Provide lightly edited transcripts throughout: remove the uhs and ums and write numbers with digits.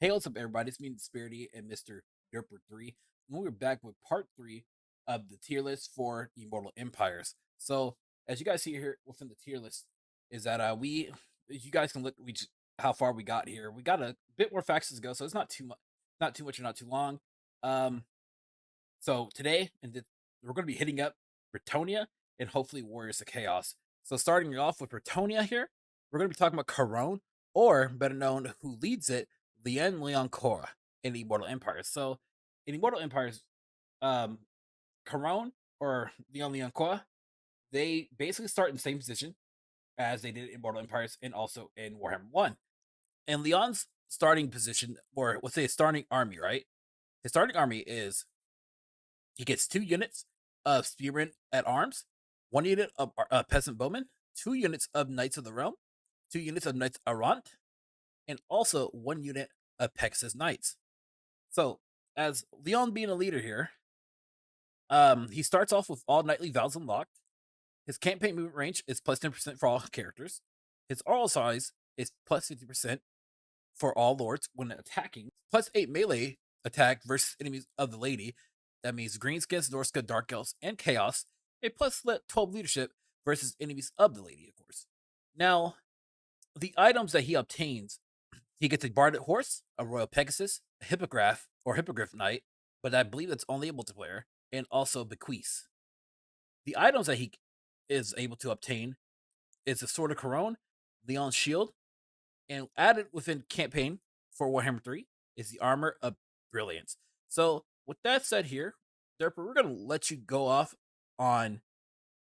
Hey, what's up, everybody? It's me, Disbearity, and Mr. Derper 3. And we're back with part 3 of the tier list for Immortal Empires. So, as you guys see here within the tier list, is that you guys can look how far we got here. We got a bit more factions to go, so it's not too much or not too long. Um, so today, we're going to be hitting up Bretonnia and hopefully Warriors of Chaos. So, starting off with Bretonnia here, we're going to be talking about Khorne, or better known who leads it, Lien Leon Korra in Immortal Empires. So in Immortal Empires, um, Khorne or Leon Korra, they basically start in the same position as they did in Immortal Empires and also in Warhammer 1. And Leon's starting position, or let's say his starting army, right? His starting army is he gets 2 units of spearmen at arms, 1 unit of peasant bowmen, 2 units of Knights of the Realm, 2 units of Knights Errant, and also 1 unit of Pegasus Knights. So, as Leon being a leader here, he starts off with all knightly vows unlocked. His campaign movement range is plus 10% for all characters. His oral size is plus 50% for all lords when attacking. Plus 8 melee attack versus enemies of the lady. That means Greenskins, Norska, Dark Elves, and Chaos. A plus 12 leadership versus enemies of the lady, of course. Now, the items that he obtains, he gets a Barded Horse, a Royal Pegasus, a Hippogriff or Hippogriff Knight, but I believe that's only multiplayer, and also Bequeath. The items that he is able to obtain is the Sword of Khorne, Leon's Shield, and added within campaign for Warhammer 3 is the Armor of Brilliance. So, with that said here, Derper, we're going to let you go off on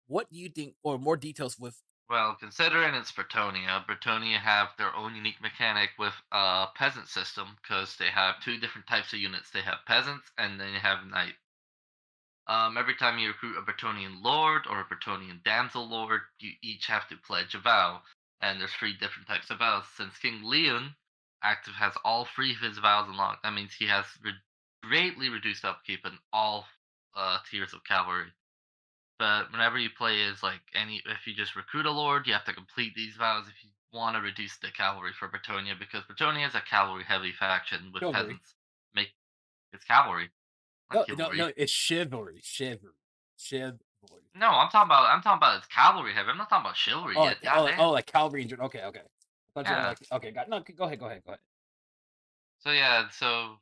what you think, or more details with. Well, considering it's Bretonia, Bretonia have their own unique mechanic with a peasant system because they have two different types of units. They have peasants and then they have knight. Every time you recruit a Bretonian lord or a Bretonian damsel lord, you each have to pledge a vow. And there's three different types of vows. Since King Leon active has all three of his vows unlocked, that means he has greatly reduced upkeep in all tiers of cavalry. But whenever you play as if you just recruit a lord, you have to complete these vows if you want to reduce the cavalry for Bretonia, because Bretonia is a cavalry heavy faction with Chivalry. peasants. Make it's cavalry, not No, no, chivalry. no, it's chivalry. Chivalry. No, I'm talking about it's cavalry heavy. I'm not talking about chivalry yet. Oh, Goddamn. like Calvary injured. Okay, okay. I thought you were Yeah. like, okay, got no. Go ahead, go ahead, go ahead. So yeah. So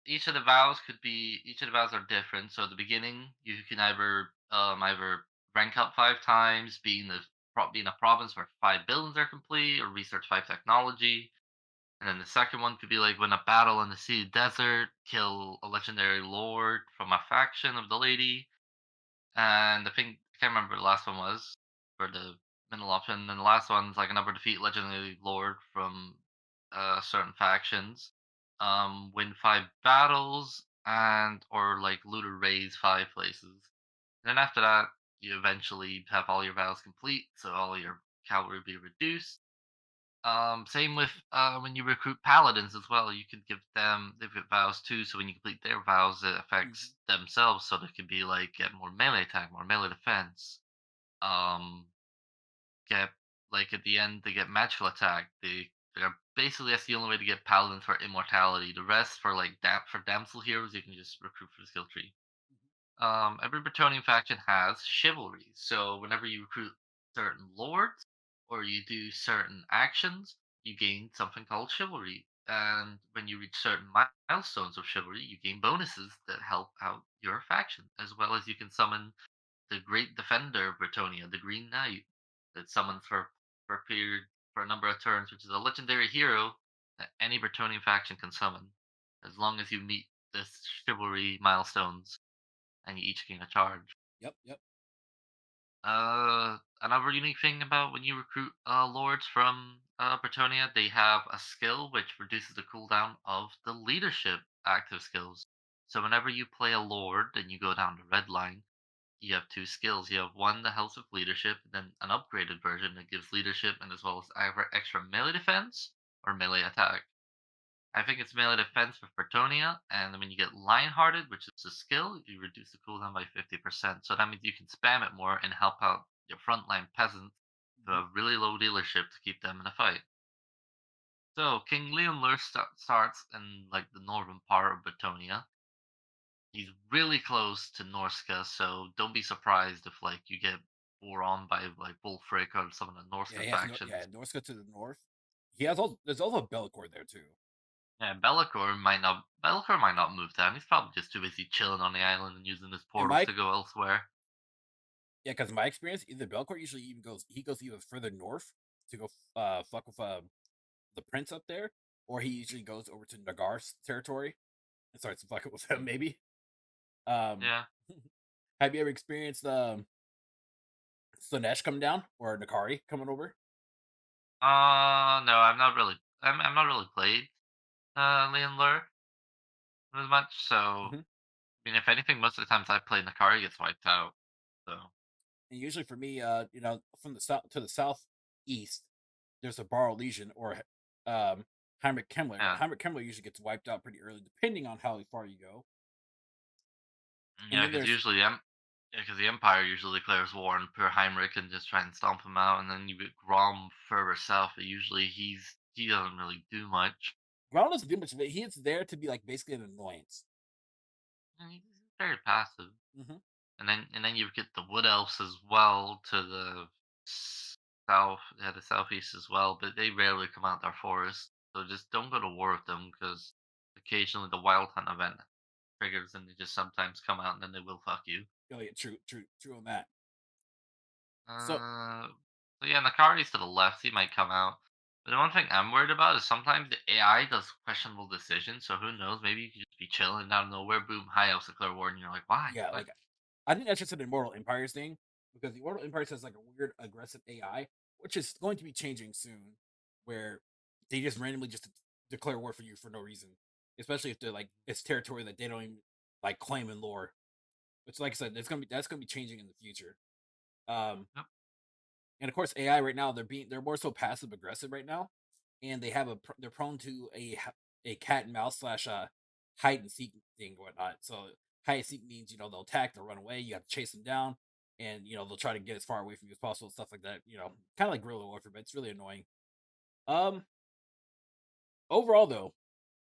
each of the vows are different. So at the beginning, you can either rank up 5 times, being a province where 5 buildings are complete, or research 5 technology. And then the second one could be like win a battle in the sea desert, kill a legendary lord from a faction of the lady. And I can't remember the last one was for the middle option. And then the last one's like another defeat legendary lord from certain factions. Win 5 battles and or like loot or raise 5 places. And then after that, you eventually have all your vows complete, so all your cavalry be reduced. Same with when you recruit paladins as well. You could give them they've got vows too. So when you complete their vows, it Mhm. affects themselves. So they could be like get more melee attack, more melee defense. Um, get like at the end they get magical attack. They're basically that's the only way to get paladins for immortality. The rest for for damsel heroes, you can just recruit for the skill tree. Every Bretonnian faction has chivalry. So whenever you recruit certain lords or you do certain actions, you gain something called chivalry. And when you reach certain milestones of chivalry, you gain bonuses that help out your faction, as well as you can summon the Great Defender of Bretonia, the Green Knight, that summons for a period for a number of turns, which is a legendary hero that any Bretonnian faction can summon, as long as you meet the chivalry milestones and you each gain a charge. Yep, yep. Another unique thing about when you recruit lords from Bretonia, they have a skill which reduces the cooldown of the leadership active skills. So whenever you play a lord and you go down the red line, you have two skills. You have one that helps with leadership, and then an upgraded version that gives leadership and as well as either extra melee defense or melee attack. I think it's melee defense with Bretonnia, and then when you get Lionhearted, which is a skill, you reduce the cooldown by 50%. So that means you can spam it more and help out your frontline peasants who Mhm. have really low dealership to keep them in a fight. So King Leonlur starts in like the northern part of Bretonnia. He's really close to Norska, so don't be surprised if like you get bore on by like Wolfric or some of the Yeah, Norska he has yeah, factions. Norska to the north. He has also there's also Bellicor there too. Yeah, Be'lakor might not move down. He's probably just too busy chilling on the island and using his And portals my to go elsewhere. yeah, because my experience, either Bellicor usually even goes even further north to go fuck with the prince up there, or he usually goes over to Nagar's territory and starts fucking with him. Maybe. Um, Yeah. have you ever experienced Slaanesh coming down or Nakari coming over? No, I'm not really. I'm not really played Leon Lure as much. So Hmm. I mean, if anything, most of the times I play Nakari gets wiped out. So And usually for me, from the south to the southeast, there's a Borrow Legion or Heinrich Kemmler. yeah, Heinrich Kemmler usually gets wiped out pretty early, depending on how far you go. And yeah, then because there's usually because the Empire usually declares war on Per Heinrich and just try and stomp him out, and then you get Grom further south. But usually he doesn't really do much. Ground doesn't do much of it. He is there to be like basically an annoyance. And he's very passive. Hmm. And then you get the Wood Elves as well to the south, yeah, the southeast as well. But they rarely come out their forest, so just don't go to war with them because occasionally the Wild Hunt event triggers, and they just sometimes come out, and then they will fuck you. Oh yeah, true on that. So Uh, so yeah, Nakari's to the left. He might come out. But the one thing I'm worried about is sometimes the AI does questionable decisions. So who knows? Maybe you could just be chilling out of nowhere, boom, high elves declare war, and you're like, why? yeah, What? like I think that's just an Immortal Empires thing because the Immortal Empires has like a weird aggressive AI, which is going to be changing soon, where they just randomly just declare war for you for no reason, especially if they're like it's territory that they don't even like claim in lore. Which, like I said, that's gonna be changing in the future. Um, Yep. and of course, AI right now they're more so passive aggressive right now, and they're prone to a cat and mouse slash hide and seek thing and whatnot. So hide and seek means they'll attack, they'll run away, you have to chase them down, and they'll try to get as far away from you as possible, stuff like that. Kind of like guerrilla warfare, but it's really annoying. Um, Overall though,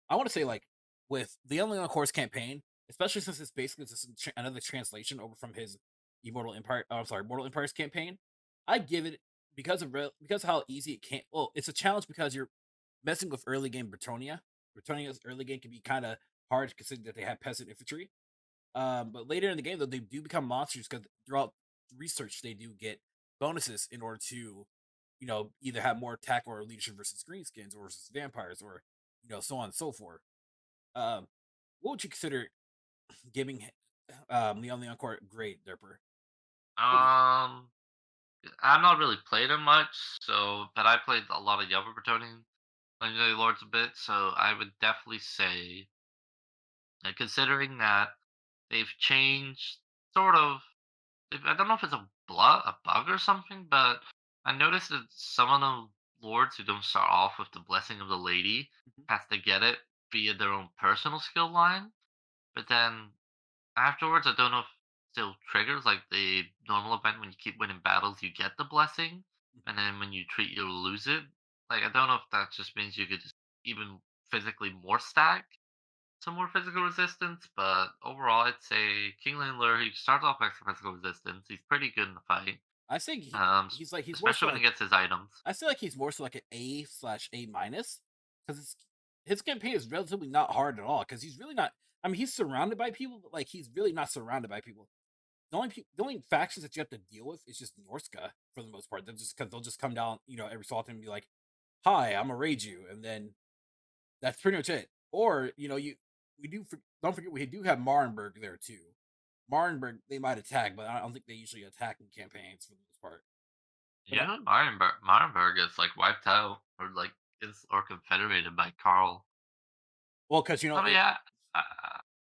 I want to say like with the Unlimited Course campaign, especially since it's basically just another translation over from his Immortal Empire. I'm sorry, Mortal Empires campaign. I give it because of how easy it can. Well, it's a challenge because you're messing with early game Bretonnia. Bretonia's early game can be kind of hard considering that they have peasant infantry. But later in the game, though, they do become monsters because throughout research they do get bonuses in order to, either have more attack or leadership versus greenskins or versus vampires or so on and so forth. Um, what would you consider giving Leon the Encore grade, Derper? What do you think? Um, I'm not really played him much, so but I played a lot of Yellow Bretonian Legendary Lords a bit, so I would definitely say that considering that they've changed sort of I don't know if it's a bug or something, but I noticed that some of the lords who don't start off with the blessing of the lady Mhm. has to get it via their own personal skill line, but then afterwards, I don't know if it still triggers like the normal event when you keep winning battles, you get the blessing, and then when you treat, you lose it. Like I don't know if that just means you could just even physically more stack some more physical resistance, but overall, I'd say King Lindler, he starts off with physical resistance. He's pretty good in the fight, I think he's more especially so when he like gets his items. I feel like he's more so like an A/A minus because his campaign is relatively not hard at all because he's really not. I mean, he's surrounded by people, but like he's really not surrounded by people. The only factions that you have to deal with is just Norska for the most part. They're just because they'll just come down, every so often and be like, "Hi, I'm gonna raid you," and then that's pretty much it. Or don't forget we do have Marenburg there too. Marenburg they might attack, but I don't think they usually attack in campaigns for the most part. But Yeah, Marenburg is like wiped out or like is or confederated by Carl. well, because I mean, yeah, uh,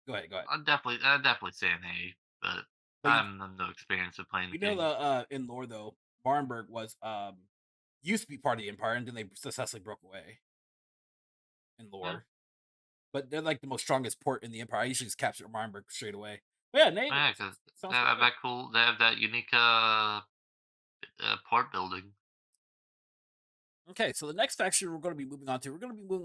go ahead. I'd definitely say an A, but But I'm no experience with playing the the game. in lore though, Marenburg was used to be part of the Empire, and then they successfully broke away in Yeah, lore. But they're like the most strongest port in the Empire. I usually just capture Marenburg straight away. But yeah, Nate, yeah, because they sounds pretty have good. that cool. They have that unique port building. Okay, so the next faction we're going to be moving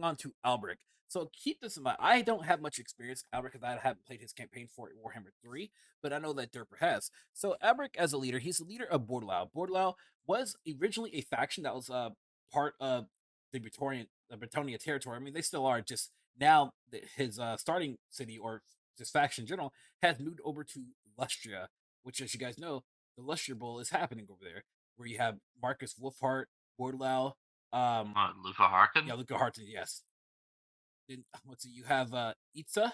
on to Albrecht. So keep this in mind. I don't have much experience with Albrecht because I haven't played his campaign for Warhammer 3, but I know that Derper has. So Albrecht as a leader, he's the leader of Bordelau. Bordelau was originally a faction that was part of the Bretonnia territory. I mean, they still are. Just now, his starting city or this faction in general has moved over to Lustria, which, as you guys know, the Lustria Bowl is happening over there, where you have Marcus Wolfhart, Bordelau, Lufa Harkin? yeah, Luca Harton, yes. Then let's see, you have Itza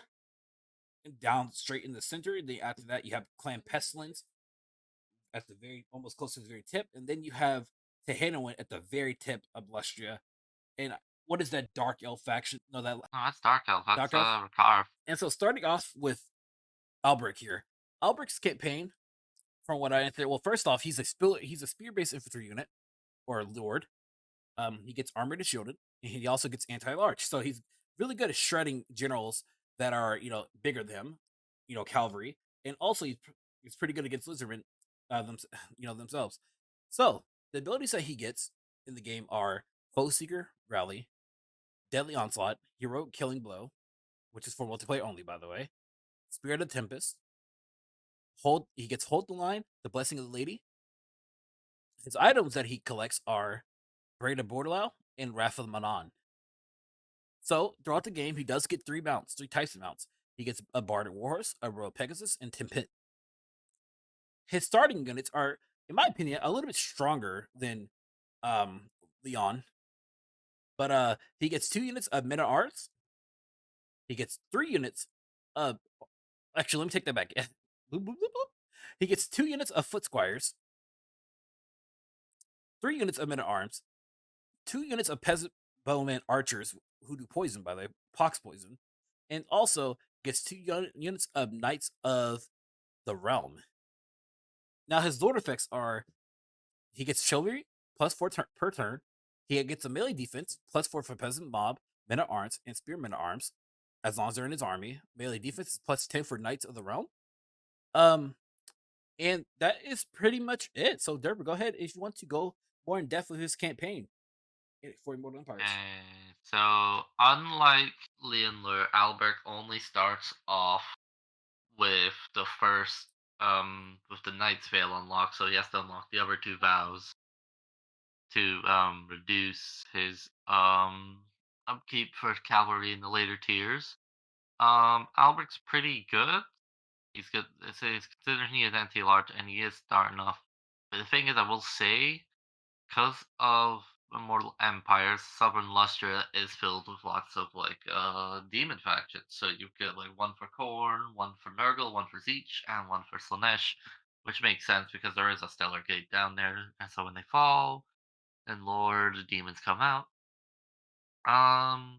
down straight in the center. Then after that, you have Clan Pestilence at the very almost close to the very tip, and then you have Tehanoan at the very tip of Lustria. And what is that Dark Elf faction? No, that No, that's Dark Elf. That's Dark Elf. Rakarth. And so starting off with Albrecht here, Albrecht's campaign, from what I understand, well, first off, he's a spear based infantry unit or lord. He gets armored and shielded, and he also gets anti-large. So he's really good at shredding generals that are bigger than him, cavalry, and also he's pretty good against lizardmen, themselves. So the abilities that he gets in the game are Foe Seeker, Rally, Deadly Onslaught, Heroic Killing Blow, which is for multiplayer only, by the way. Spirit of Tempest, Hold. He gets Hold the Line, the Blessing of the Lady. His items that he collects are Braid of Bordelau and Wrath of the Manon. So throughout the game, he does get three types of mounts. He gets a Bard Warhorse, a Royal Pegasus, and Timpit. His starting units are, in my opinion, a little bit stronger than um Leon. But he gets 2 units of Men at Arms. He gets 3 units of actually let me take that back. Boop, boop, boop, boop. He gets 2 units of Foot Squires, 3 units of Men at Arms, 2 units of Peasant Bowmen Archers who do poison, by the way, pox poison, and also gets 2 units of Knights of the Realm. Now his Lord effects are he gets chivalry per turn. He gets a melee defense +4 for peasant mob, men at arms, and spearmen at arms, as long as they're in his army. Melee defense is +10 for Knights of the Realm. Um, and that is pretty much it. So Derber, go ahead if you want to go more in depth with his campaign for Immortal Empires. So unlike Leonler, Albert only starts off with the first with the Knight's Veil unlocked, so he has to unlock the other two vows to reduce his upkeep for cavalry in the later tiers. Albert's pretty good. He's good. It's considering he is anti-large and he is starting off. But the thing is, I will say, because of Immortal Empires, Southern Lustra is filled with lots of like demon factions. So you get like one for Khorne, one for Nurgle, one for Tzeentch, and one for Slaanesh, which makes sense because there is a stellar gate down there, and so when they fall and Lord, the demons come out. Um,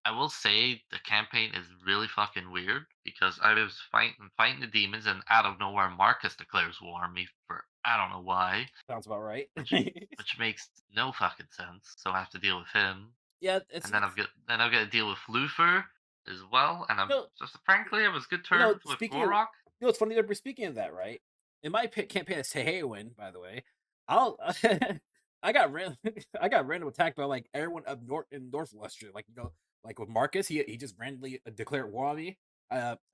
I will say the campaign is really fucking weird because I was fighting the demons, and out of nowhere, Marcus declares war on me for I don't know why, Sounds about right. which which makes no fucking sense. So I have to deal with him, Yeah, and then I've got to deal with Luther as well. And I'm no, just frankly, I was good terms with speaking of, Gorok. it's funny that we're speaking of that, right? In my campaign as Tehewen, by the way, I'll I got ran I got random attacked by like everyone up north in North Western. Like like with Marcus, he just randomly declared war on me.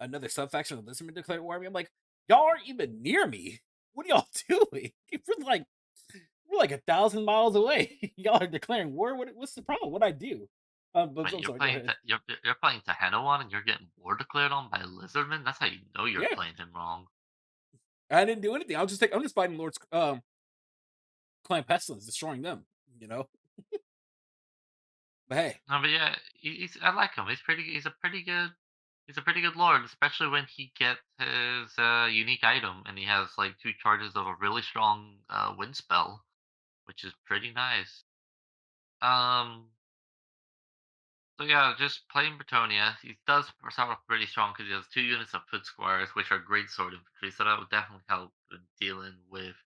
Another subfaction of the Lizardmen declared war on me. I'm like, y'all aren't even near me. What are y'all doing? We're like 1,000 miles away. Y'all are declaring war. What's the problem? What I do? But Wait, I'm sorry. Go ahead. you're playing Tehanoan and you're getting war declared on by Lizardmen. That's how you know you're Yeah, playing him wrong. I didn't do anything. I'm just fighting Lord's Clan Pestilence, destroying them. You know. But hey, No, but yeah, he's I like him. He's a pretty good lord, especially when he gets his unique item and he has like two charges of a really strong wind spell, which is pretty nice. Um, so yeah, just playing Bretonia, he does start off pretty strong because he has 2 units of foot squires, which are great sword infantry. So that would definitely help with dealing with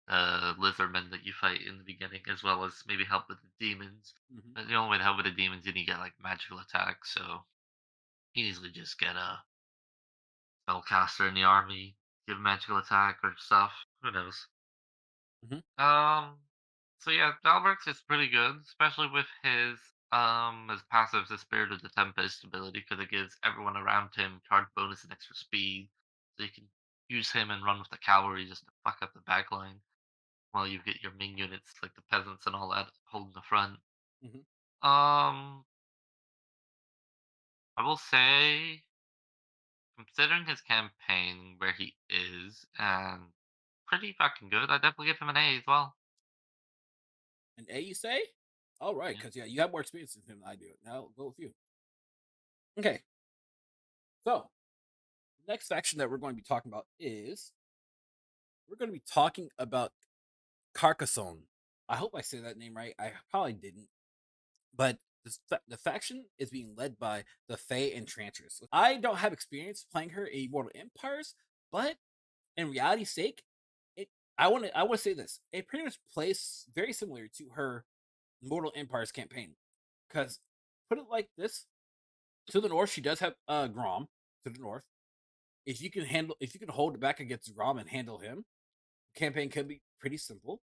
lizardmen that you fight in the beginning, as well as maybe help with the demons. hmm But the only way to help with the demons is you get like magical attacks, so you can easily just get a spellcaster in the army, give magical attack or stuff. Who knows? hmm Um, So yeah, Dalberg's is pretty good, especially with his passive, the Spirit of the Tempest ability, because it gives everyone around him charge bonus and extra speed. So you can use him and run with the cavalry just to fuck up the backline while you get your main units like the peasants and all that holding the front. Hmm. Um, I will say, considering his campaign where he is and pretty fucking good, I definitely give him an A as well. An A, you say? All right, Yeah. because yeah, you have more experience than him than I do. Now I'll go with you. Okay, so next faction that we're going to be talking about is we're going to be talking about Carcassonne. I hope I say that name right. I probably didn't, but the faction is being led by the Fae Enchantress. I don't have experience playing her in Immortal Empires, but in reality's sake, it I want to say this. It pretty much plays very similar to her Immortal Empires campaign. Because put it like this: to the north, she does have Grom to the north. If you can hold it back against Grom and handle him, the campaign can be pretty simple.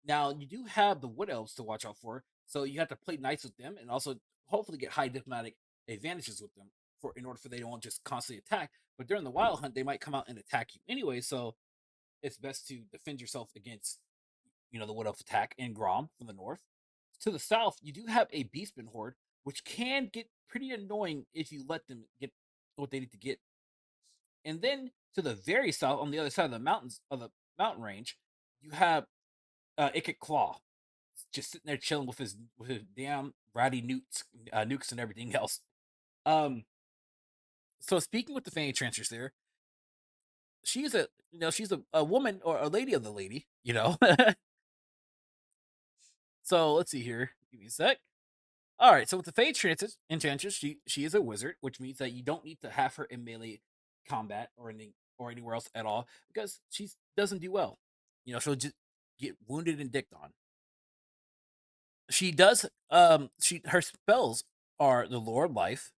Now you do have the Wood Elves to watch out for, so you have to play nice with them and also hopefully get high diplomatic advantages with them for in order for they don't just constantly attack. But during the Wild Hunt, they might come out and attack you anyway, so it's best to defend yourself against the Wood Elf attack and Grom from the north. To the south, you do have a Beastman horde, which can get pretty annoying if you let them get what they need to get. And then to the very south, on the other side of the mountains of the mountain range, you have Ikit Claw, just sitting there chilling with his damn ratty nukes and everything else. Um, so speaking with the Fanny Trancers there, she's a woman or a lady of the lady. So let's see here. Give me a sec. All right, so with the Fade Enchantress, she is a wizard, which means that you don't need to have her in melee combat or anywhere else at all because she doesn't do well. She'll just get wounded and dicked on. She does she her spells are the Lord Life,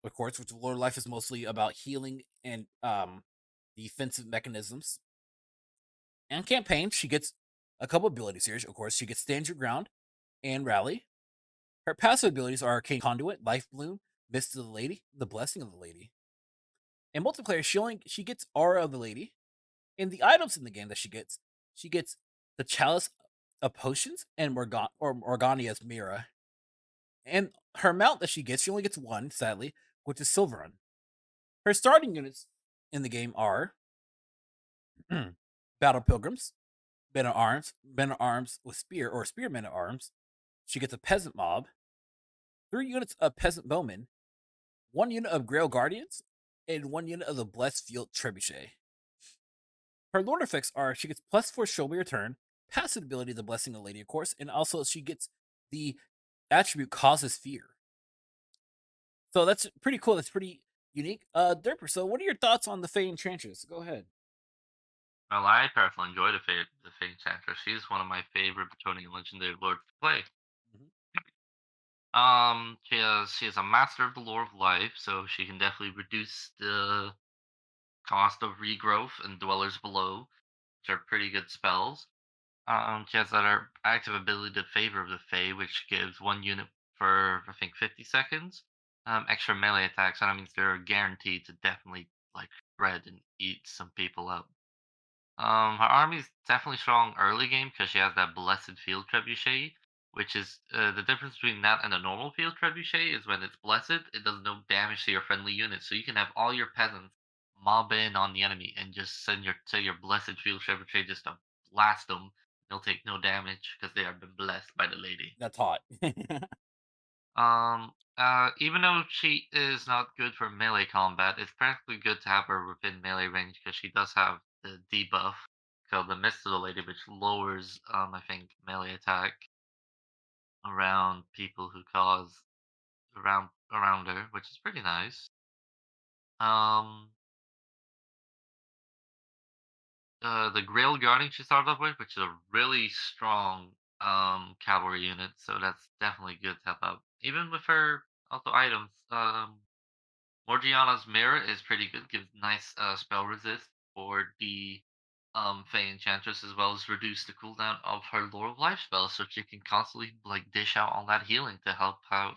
of course, which Lord Life is mostly about healing and defensive mechanisms. And campaign, she gets a couple abilities here. Of course, she gets Stand Your Ground and Rally. Her passive abilities are Arcane Conduit, Life Bloom, Mist of the Lady, The Blessing of the Lady. In multiplayer, she gets Aura of the Lady. In the items in the game that she gets the Chalice of Potions and Morgania's Mira. And her mount that she only gets one, sadly, which is Silverun. Her starting units in the game are Battle Pilgrims, Men at Arms with Spear or Spearmen at Arms. She gets a Peasant Mob, 3 units of Peasant Bowmen, 1 unit of Grail Guardians, and 1 unit of the Blessed Field Trebuchet. Her Lord effects are she gets +4 Show Me Return, passive ability the Blessing of the Lady, of course, and also she gets the attribute Causes Fear. So that's pretty cool. That's pretty unique. Derper, so what are your thoughts on the Fey Enchantress? Go ahead. Well, I personally enjoy the Fate Enchantress. She's one of my favorite Bretonnian legendary lords to play. Mhm. She is a master of the lore of life, so she can definitely reduce the cost of regrowth and dwellers below, which are pretty good spells. She has that active ability to favor of the Fae, which gives 1 unit for I think 50 seconds. Extra melee attacks, and that means they're guaranteed to definitely like shred and eat some people up. Her army's definitely strong early game because she has that blessed field trebuchet, which is the difference between that and a normal field trebuchet is when it's blessed, it does no damage to your friendly units. So you can have all your peasants mob in on the enemy and just send your blessed field trebuchet just to blast them. They'll take no damage because they have been blessed by the lady. That's hot. Even though she is not good for melee combat, it's practically good to have her within melee range because she does have the debuff called the Mist of the Lady, which lowers, I think, melee attack around people who cause around her, which is pretty nice. Um, the Grail Guarding she started off with, which is a really strong cavalry unit, so that's definitely good to help out. Even with her also items, Morgiana's Mirror is pretty good. Gives nice spell resist for the Fey Enchantress, as well as reduce the cooldown of her Lore of Life spell, so she can constantly like dish out all that healing to help out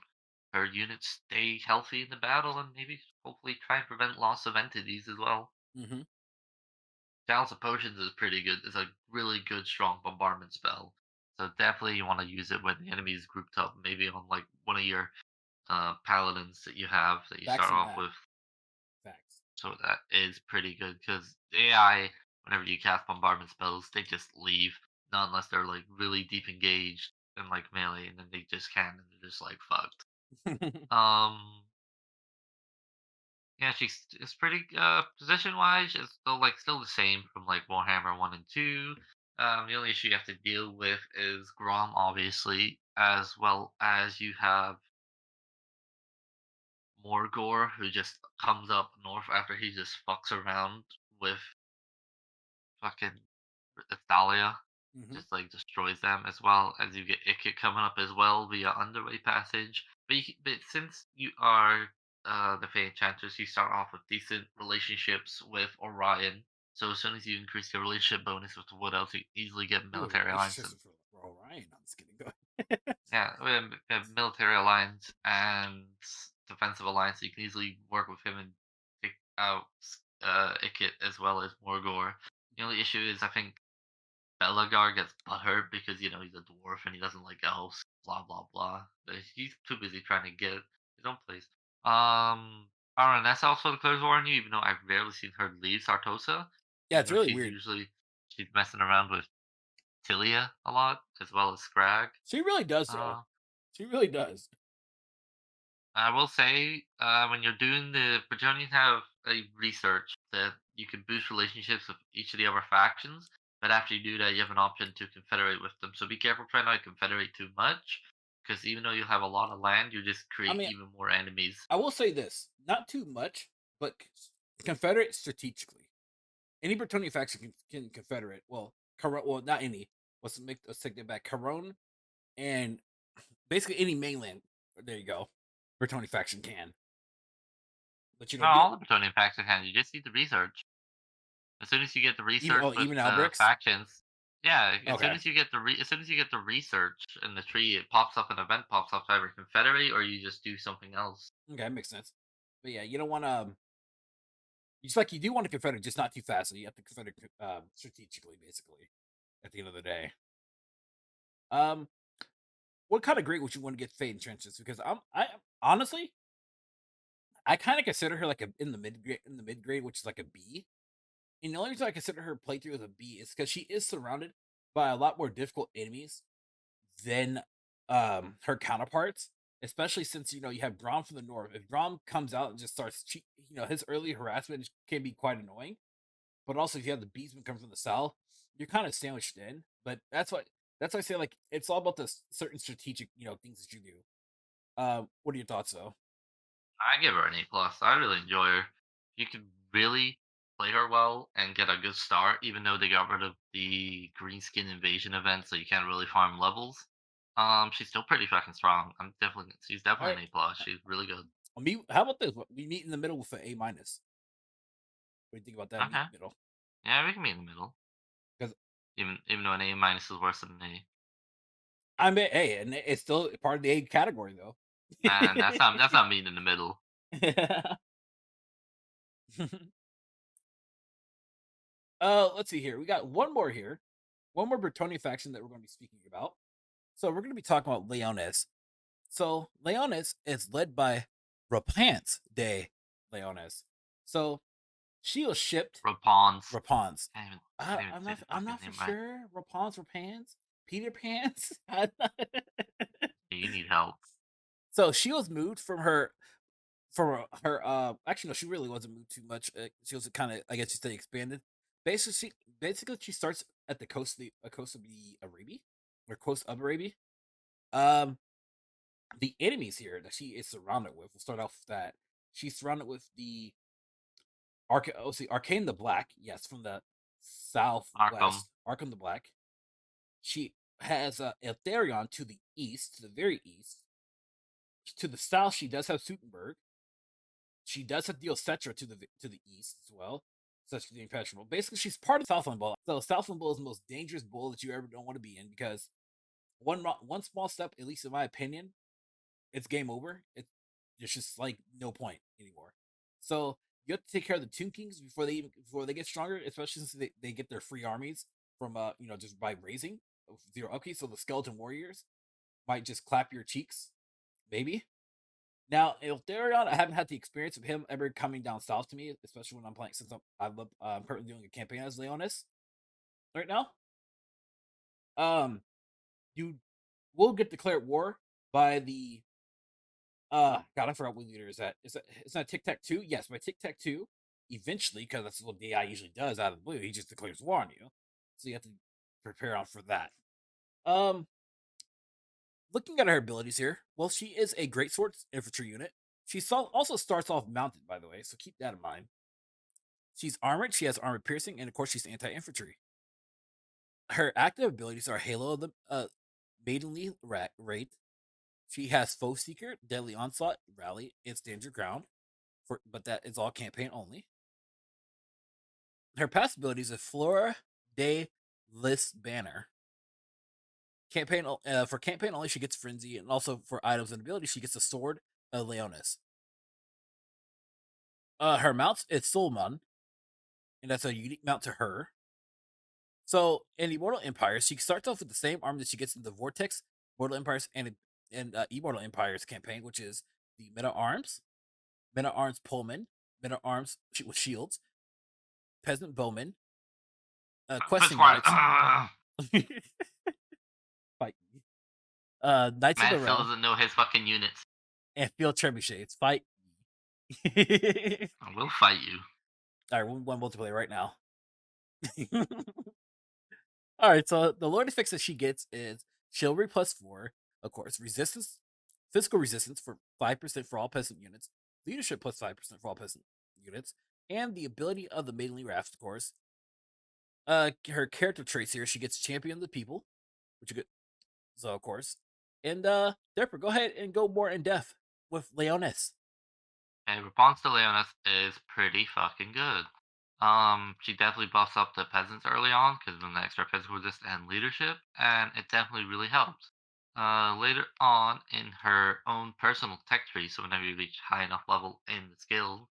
her units stay healthy in the battle, and maybe hopefully try and prevent loss of entities as well. Hmm. Balance of Potions is pretty good. It's a really good, strong bombardment spell. So definitely you want to use it when the enemy is grouped up, maybe on like one of your paladins that you have that you Facts start on off that. with. Facts. So that is pretty good because AI, whenever you cast bombardment spells, they just leave. Not unless they're like really deep engaged in like melee, and then they just can, and they're just like fucked. Um, yeah, she's it's pretty position wise. It's still the same from like Warhammer 1 and 2. The only issue you have to deal with is Grom, obviously, as well as you have Morgor, who just comes up north after he just fucks around with fucking Thalia, Hmm. just like destroys them, as well as you get Ikit coming up as well via Underway Passage. But since you are the Fey Enchantress, you start off with decent relationships with Orion. So as soon as you increase your relationship bonus with the Wood Elves, you easily get Ooh, military alliance. relationships for Orion. I'm just kidding. Go ahead. Yeah, we have military alliance and defensive alliance. So you can easily work with him and take out Ikit as well as Morgor. The only issue is I think Belagar gets butthurt because he's a dwarf and he doesn't like elves. Blah blah blah. But he's too busy trying to get his own place. Um, Baroness also declares war on you, even though I've rarely seen her leave Sartosa. Yeah, Even it's though really weird. she's messing around with Tilia a lot as well as Scrag. She really does, though. Uh, She really does. I will say, when you're doing the Bretonnians have a research that you can boost relationships with each of the other factions, but after you do that, you have an option to confederate with them. So be careful trying not to confederate too much, because even though you have a lot of land, you just I create mean, even more enemies. I will say this: not too much, but confederate strategically. Any Bretonnia faction can confederate. Well, well, not any. Let's take that back. Khorne and basically any mainland. There you go. Bretonnia faction can, but No, you don't all the Bretonnian factions can. You just need the research. As soon as you get the even research with even the Albricks. factions, yeah. Okay, As soon as you get the research in the tree, it pops up an event pops up to either confederate or you just do something else. okay, makes sense. But yeah, you don't want to. It's like you do want to confederate, just not too fast. So you have to confederate strategically, basically. At the end of the day, um, what kind of grade would you want to get Fade Trenches? Because I honestly, I kind of consider her like in the mid grade, which is like a B. And the only reason I consider her playthrough as a B is because she is surrounded by a lot more difficult enemies than her counterparts. Especially since you have Grom from the north. If Grom comes out and just starts his early harassment can be quite annoying. But also if you have the beastman come from the south, you're kind of sandwiched in. But that's why I say like it's all about the certain strategic things that you do. What are your thoughts though? I give her an A+. I really enjoy her. You could really play her well and get a good start, even though they got rid of the green skin invasion event, so you can't really farm levels. She's still pretty fucking strong. She's All definitely right. an A+. She's really good. How about this? We meet in the middle with an A minus. What do you think about that? Meet Okay. in the middle. Yeah, we can meet in the middle. Because Even though an A minus is worse than an A. I mean, hey, and it's still part of the A category though. And that's not meeting in the middle. Let's see here. We got one more here. One more Bretonnia faction that we're going to be speaking about. So we're going to be talking about Leones. So Leones is led by Rapance de Leones. So she was shipped Rapons. Rapans. Can't even I'm say not. the I'm fucking not for name right. sure. Rapans, Rapans, Peter Pants. Yeah, you need help. So she was moved from her. Actually, no, she really wasn't moved too much. She was kind of, I guess, you say, expanded. Basically, she starts at the coast of the Arabia, or coast of Arabia. Um, the enemies here that she is surrounded with. We'll start off with that. She's surrounded with the Arcane the Black. Yes, from the Arkham. southwest. Arkham the Black. She has Eltharion to the east, to the very east. To the south, she does have Sutenberg. She does have Diocetra to the east as well. such as the impenetrable. Basically, she's part of the Southland Bull. So Southland Bull is the most dangerous bull that you ever don't want to be in because one small step, at least in my opinion, it's game over. It's just like no point anymore. So you have to take care of the Tomb Kings before they get stronger, especially since they get their free armies from just by raising zero upkeep. So the skeleton warriors might just clap your cheeks, maybe. Now, Eltharion, I haven't had the experience of him ever coming down south to me, especially when I'm playing since I'm currently doing a campaign as Leonis right now. You will get declared war by the God, I forgot what leader is that. Is that Tic Tac 2? Yes, by Tic Tac 2. Eventually, because that's what the AI usually does out of the blue, he just declares war on you. So you have to prepare on for that. Um, Looking at her abilities here, well, she is a greatsword infantry unit. Also starts off mounted, by the way, so keep that in mind. She's armored, she has armor piercing, and of course, she's anti-infantry. Her active abilities are Halo of the Maidenly Wraith. She has Foe Seeker, Deadly Onslaught, Rally, and Stand Your Ground, but that is all campaign only. Her passive abilities are Flora de Lis Banner. For campaign only, she gets Frenzy, and also for items and abilities, she gets the Sword of Leonis. Her mounts is Sulman, and that's a unique mount to her. So in Immortal Empires, she starts off with the same arm that she gets in the Vortex, Mortal Empires, and Immortal Empires campaign, which is the Meta Arms Pullman, Meta Arms with shields, Peasant Bowman, First Questing one, Knights, fight me, Knights of man the still Realm, doesn't know his fucking units. and Field Trebuchets, fight me. I will fight you. All right, one multiplayer right now. All right, so the Lord effects that she gets is Chivalry +4, of course, resistance, physical resistance for 5% for all peasant units, leadership +5% for all peasant units, and the ability of the Maidenly Wrath, of course. Her character traits here, she gets Champion of the People, which you get, so of course. And Depper, go ahead and go more in depth with Leonis. And response to Leonis is pretty fucking good. She definitely buffs up the peasants early on because of the extra physical resist and leadership, and it definitely really helps. Later on in her own personal tech tree, so whenever you reach high enough level in the skill,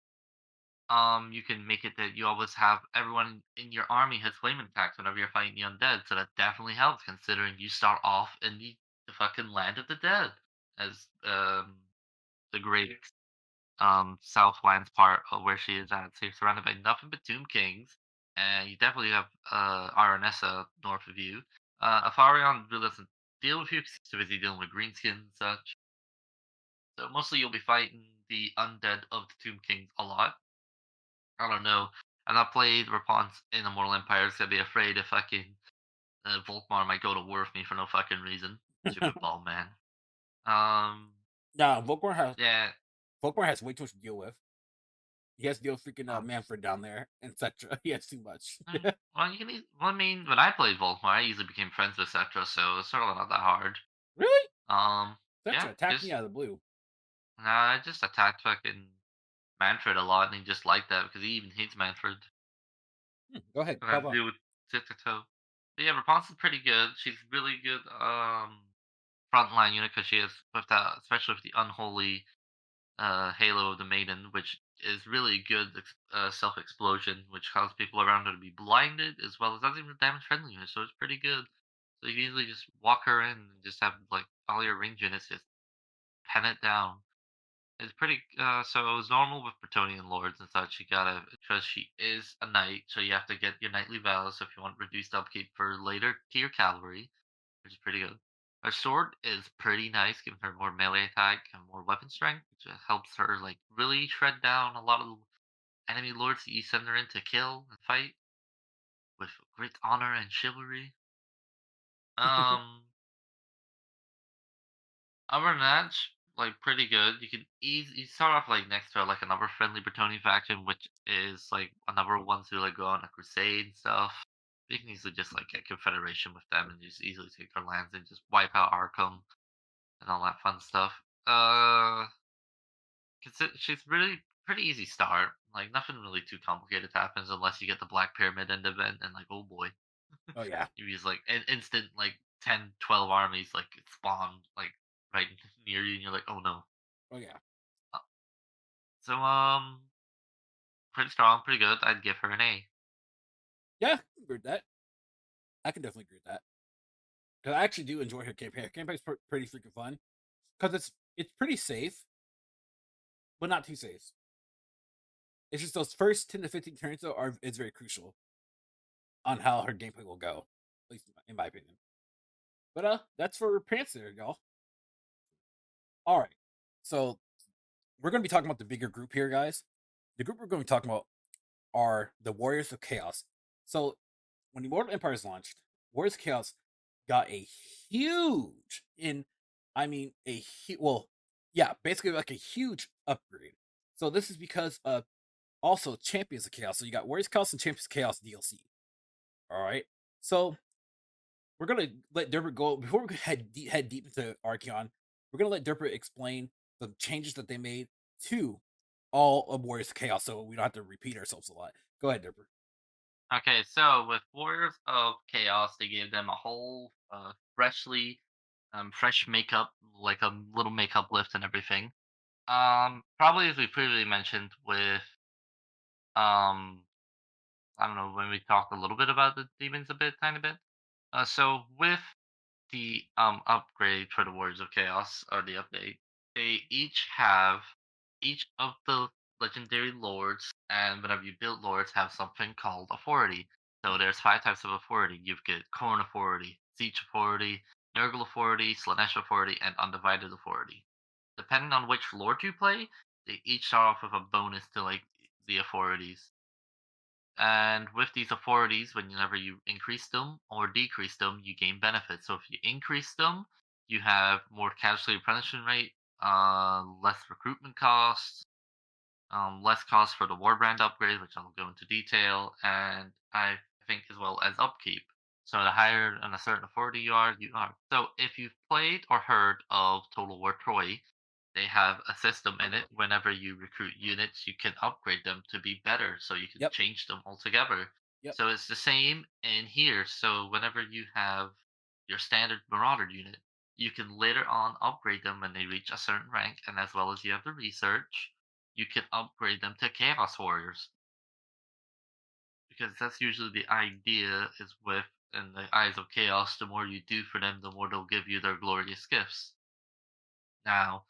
you can make it that you always have everyone in your army has flame attacks whenever you're fighting the undead. So that definitely helps, considering you start off in the fucking land of the dead as the great Southlands part of where she is at. So you're surrounded by nothing but Tomb Kings, and you definitely have Aranessa north of you. Afarion really doesn't deal with you because he's too busy dealing with Greenskin and such. So mostly you'll be fighting the undead of the Tomb Kings a lot. I don't know. I've not played Rapunzel in Immortal Empires. I'd be afraid if fucking Volkmar might go to war with me for no fucking reason. Stupid ball man. Nah, Yeah. Volkmar has way too much to deal with. He has to deal with freaking Um, Manfred down there, etc. He has too much. well, well, I mean, when I played Volkmar, I easily became friends with Cetra, so it's sort of not that hard. Really? Um, That's yeah, attacked me out of the blue. I just attacked fucking Manfred a lot, and he just liked that because he even hates Manfred. Go ahead, And I pop have to up. deal with Tic-Tac-Toe. But yeah, Rapunzel's pretty good. She's really good frontline unit because she has with that, especially with the unholy Halo of the Maiden, which is really good self explosion, which causes people around her to be blinded, as well as doesn't even damage friendly units. So it's pretty good. So you can easily just walk her in and just have like all your range units just pen it down. It's pretty. So it was normal with Bretonnian lords and such. You gotta because she is a knight, so you have to get your knightly vows if you want reduced upkeep for later tier cavalry, which is pretty good. Her sword is pretty nice, giving her more melee attack and more weapon strength, which helps her like really shred down a lot of the enemy lords that you send her in to kill and fight with great honor and chivalry. Um, Other than that, like pretty good. You can easy you start off like next to like another friendly Bretonnian faction, which is like another ones who like go on a crusade and stuff. You can easily just like get confederation with them and just easily take their lands and just wipe out Arkham and all that fun stuff. She's really pretty easy start. Like nothing really too complicated happens unless you get the Black Pyramid end event, and like oh boy, Oh yeah. you use like an instant like 10, 12 armies like spawn like right near you, and you're like oh no. Oh yeah. Uh, So pretty strong, pretty good. I'd give her an A. Yeah, I can agree with that. I can definitely agree with that. Because I actually do enjoy her campaign. Her campaign's pretty freaking fun. Because it's pretty safe, but not too safe. It's just those first 10 to 15 turns though are is very crucial on how her gameplay will go. At least in my opinion. But that's for Prancer, y'all. All right. So we're gonna be talking about the bigger group here, guys. The group we're going to be talking about are the Warriors of Chaos. So when Immortal Empires launched, Warriors of Chaos got a huge well, yeah, basically like a huge upgrade. So this is because also Champions of Chaos. So you got Warriors of Chaos and Champions of Chaos DLC. All right. So we're gonna let Derpert go before we head deep into Archeon. We're gonna let Derpert explain the changes that they made to all of Warriors of Chaos, so we don't have to repeat ourselves a lot. Go ahead, Derpert. Okay, so with Warriors of Chaos, they gave them a whole fresh makeup, like a little makeup lift and everything. Probably as we previously mentioned with um, I don't know when we talked a little bit about the demons a bit, tiny bit. So with the upgrade for the Warriors of Chaos or the update, they each of the legendary lords, and whenever you build lords, have something called authority. So there's five types of authority. You've got Khorne authority, Tzeentch authority, Nurgle authority, Slaanesh authority, and undivided authority. Depending on which lord you play, they each start off with a bonus to like the authorities. And with these authorities, whenever you increase them or decrease them, you gain benefits. So if you increase them, you have more casualty replenishment rate, less recruitment costs, less cost for the warband upgrade, which I'll go into detail, and I think as well as upkeep. So the higher on a certain authority you are, you are. So if you've played or heard of Total War Troy, they have a system in it. Whenever you recruit units, you can upgrade them to be better, so you can Yep, change them altogether. yep, So it's the same in here. So whenever you have your standard Marauder unit, you can later on upgrade them when they reach a certain rank, and as well as you have the research, you can upgrade them to Chaos Warriors. Because that's usually the idea is with in the eyes of Chaos, the more you do for them, the more they'll give you their glorious gifts. Now,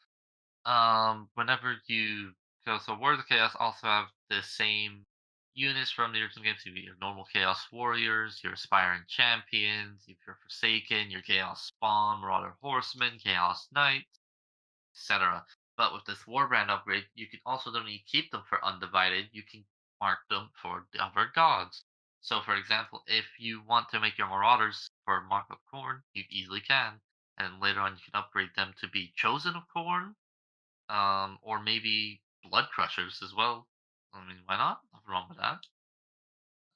whenever you so Warriors of Chaos also have the same units from the original games. You get your normal Chaos Warriors, your Aspiring Champions, your Forsaken, your Chaos Spawn, Marauder Horsemen, Chaos Knights, etc. But with this Warbrand upgrade, you can also not only keep them for Undivided, you can mark them for the other gods. So, for example, if you want to make your Marauders for Mark of Khorne, you easily can. And later on, you can upgrade them to be Chosen of Khorne, or maybe Blood Crushers as well. I mean, why not? Nothing wrong with that.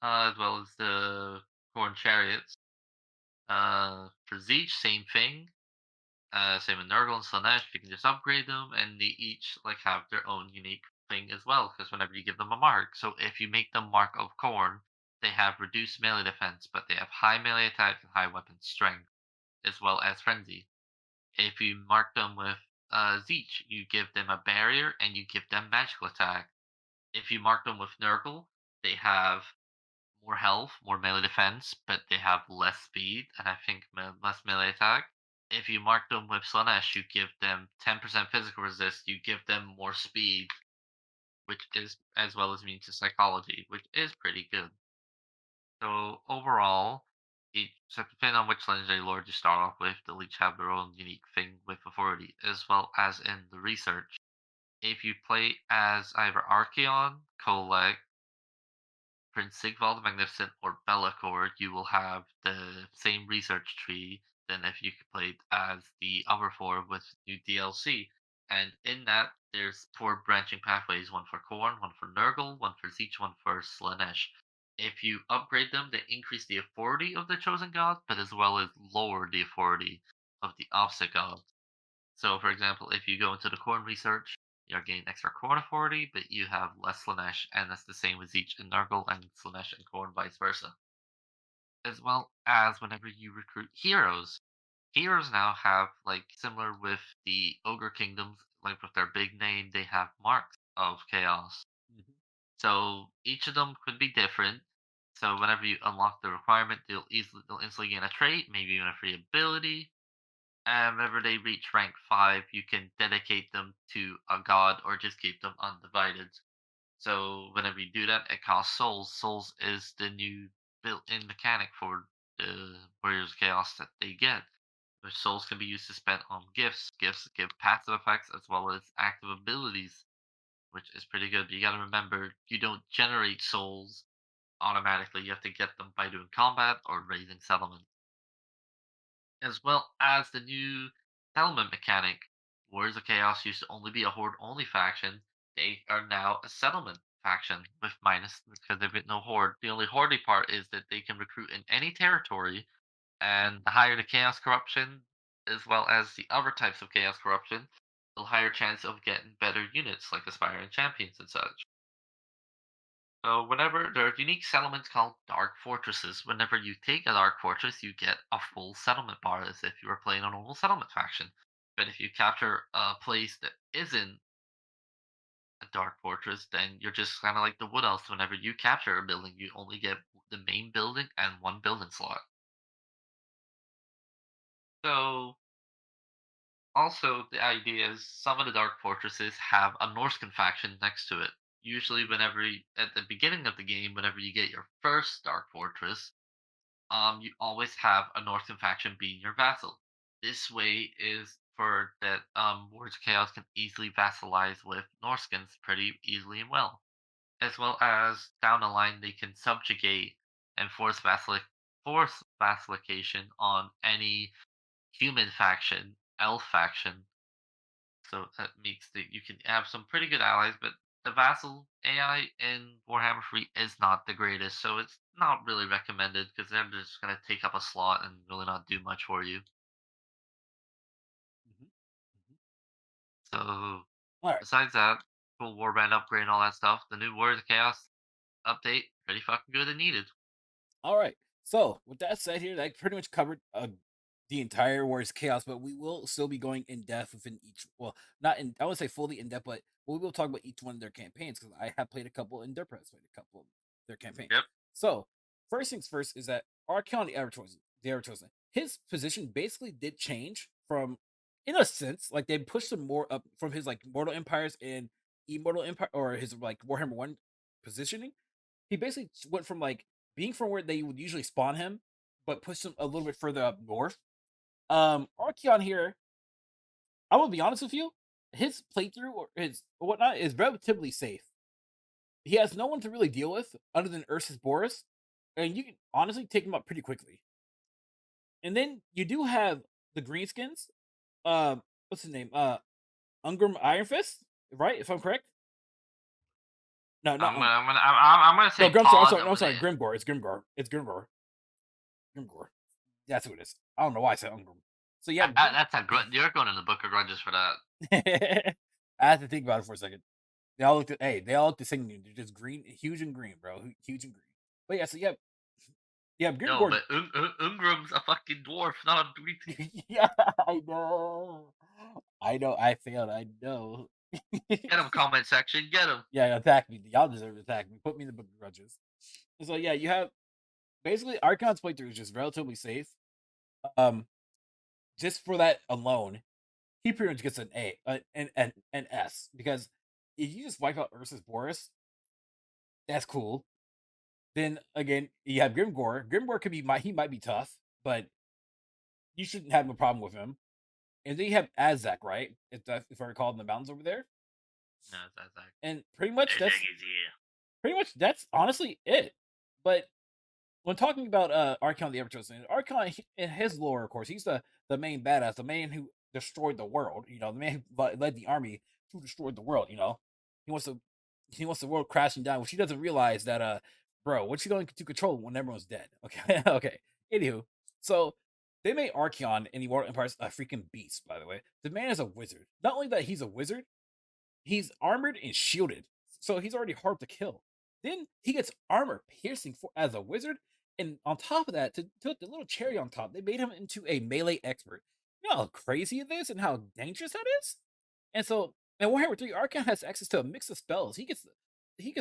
As well as the Khorne Chariots. For Tzeentch, same thing. Same with Nurgle and Slaanesh, you can just upgrade them, and they each like have their own unique thing as well. Because whenever you give them a mark, so if you make them Mark of Khorne, they have reduced melee defense, but they have high melee attack and high weapon strength, as well as frenzy. If you mark them with Tzeentch, you give them a barrier and you give them magical attack. If you mark them with Nurgle, they have more health, more melee defense, but they have less speed and I think less melee attack. If you mark them with Slaanesh, you give them 10% physical resist, you give them more speed, which is as well as immune to psychology, which is pretty good. So overall, so depending on which legendary lord you start off with, they'll each have their own unique thing with authority, as well as in the research. If you play as either Archeon, Kolek, Prince Sigval the Magnificent, or Be'lakor, you will have the same research tree than if you played as the other four with new DLC. And in that, there's four branching pathways: one for Khorne, one for Nurgle, one for Tzeentch, one for Slaanesh. If you upgrade them, they increase the authority of the chosen god, but as well as lower the authority of the opposite god. So, for example, if you go into the Khorne research, You're getting extra Khorne authority, but you have less Slaanesh, and that's the same with Tzeentch and Nurgle, and Slaanesh and Khorne, vice versa. As well as whenever you recruit heroes, heroes now have, like, similar with the Ogre Kingdoms, like with their big name, they have marks of chaos. Mhm. So each of them could be different. So whenever you unlock the requirement, they'll instantly gain a trait, maybe even a free ability. And whenever they reach rank 5, you can dedicate them to a god or just keep them undivided. So whenever you do that, it costs souls. Souls is the new built-in mechanic for the Warriors of Chaos that they get. Which souls can be used to spend on gifts. Gifts give passive effects as well as active abilities, which is pretty good. But you gotta remember, you don't generate souls automatically. You have to get them by doing combat or raising settlement. As well as the new settlement mechanic. Warriors of Chaos used to only be a horde only faction. They are now a settlement faction with minus because they've no horde. The only horde part is that they can recruit in any territory, and the higher the chaos corruption, as well as the other types of chaos corruption, the higher chance of getting better units like aspiring champions and such. So whenever there are unique settlements called dark fortresses, whenever you take a dark fortress, you get a full settlement bar as if you were playing a normal settlement faction. But if you capture a place that isn't a dark fortress, then you're just kind of like the wood elves. Whenever you capture a building, you only get the main building and one building slot. So also the idea is some of the dark fortresses have a Norscan faction next to it. Usually, at the beginning of the game, whenever you get your first dark fortress, you always have a Northern faction being your vassal. This way is for that Wards of Chaos can easily vassalize with Norskins pretty easily and well. As well as down the line they can subjugate and force vassalication on any human faction, elf faction. So that makes that you can have some pretty good allies, but the vassal AI in Warhammer 3 is not the greatest, so it's not really recommended because they're just going to take up a slot and really not do much for you. Mhm. Mhm. So, All right. besides that, full warband upgrade and all that stuff, the new Warriors of Chaos update, pretty fucking good and needed. All right. So with that said, here that pretty much covered the entire Warriors Chaos, but we will still be going in depth within each. Well, not in. I would say fully in depth, but we will talk about each one of their campaigns because I have played a couple and Derpres played a couple of their campaigns. Yep. So first things first is that Archeon the Abertosan, his position basically did change from, in a sense, like they pushed him more up from his like Mortal Empires and Immortal Empire or his like Warhammer One positioning. He basically went from like being from where they would usually spawn him, but push him a little bit further up north. Archeon here, I will be honest with you, his playthrough or his whatnot is relatively safe. He has no one to really deal with other than Ursus Boris, and you can honestly take him up pretty quickly. And then you do have the Greenskins. What's his name? Ungram Iron Fist, right? If I'm correct. No, not I'm gonna no. say I'm sorry. I'm pause. sorry. I'm I'm gonna. sorry. Grimgor. It's Grimgor. It's Grimgor. Grimgor. That's who it is. I don't know why I said Ungram. So yeah, That's a you're going in the book of grudges for that. I had to think about it for a second. They all look the same. They're just green, huge and green, bro. Huge and green. But yeah, so yeah, No, Grimgor. but Ungram's a fucking dwarf, not a dweeb. Yeah, I know. I know. I failed. I know. Get him, comment section. Get him. Yeah, attack me. Y'all deserve to attack me. Put me in the book of grudges. So yeah, you have basically Archon's playthrough is just relatively safe. Um, just for that alone, he pretty much gets an A, an S because if you just wipe out Ursus Boris, that's cool. Then again, you have Grimgor. Grimgor could be he might be tough, but you shouldn't have a problem with him. And then you have Azak, right? If I recall, in the mountains over there. No, that's like And pretty much that's honestly it. But when talking about Archon the Everchosen, Archon in his lore, of course, he's the main badass, the man who destroyed the world. You know, the man who led the army who destroyed the world. You know, he wants to he wants the world crashing down, which he doesn't realize that bro, what's he going to control when everyone's dead? Okay, okay. Anywho, so they made Archeon in the Immortal Empires a freaking beast. By the way, the man is a wizard. Not only that he's a wizard, He's armored and shielded, so he's already hard to kill. Then he gets armor piercing for as a wizard, and on top of that, to put the little cherry on top, they made him into a melee expert. You know how crazy it is and how dangerous that is? And so, and Warhammer 3 Archon has access to a mix of spells. He gets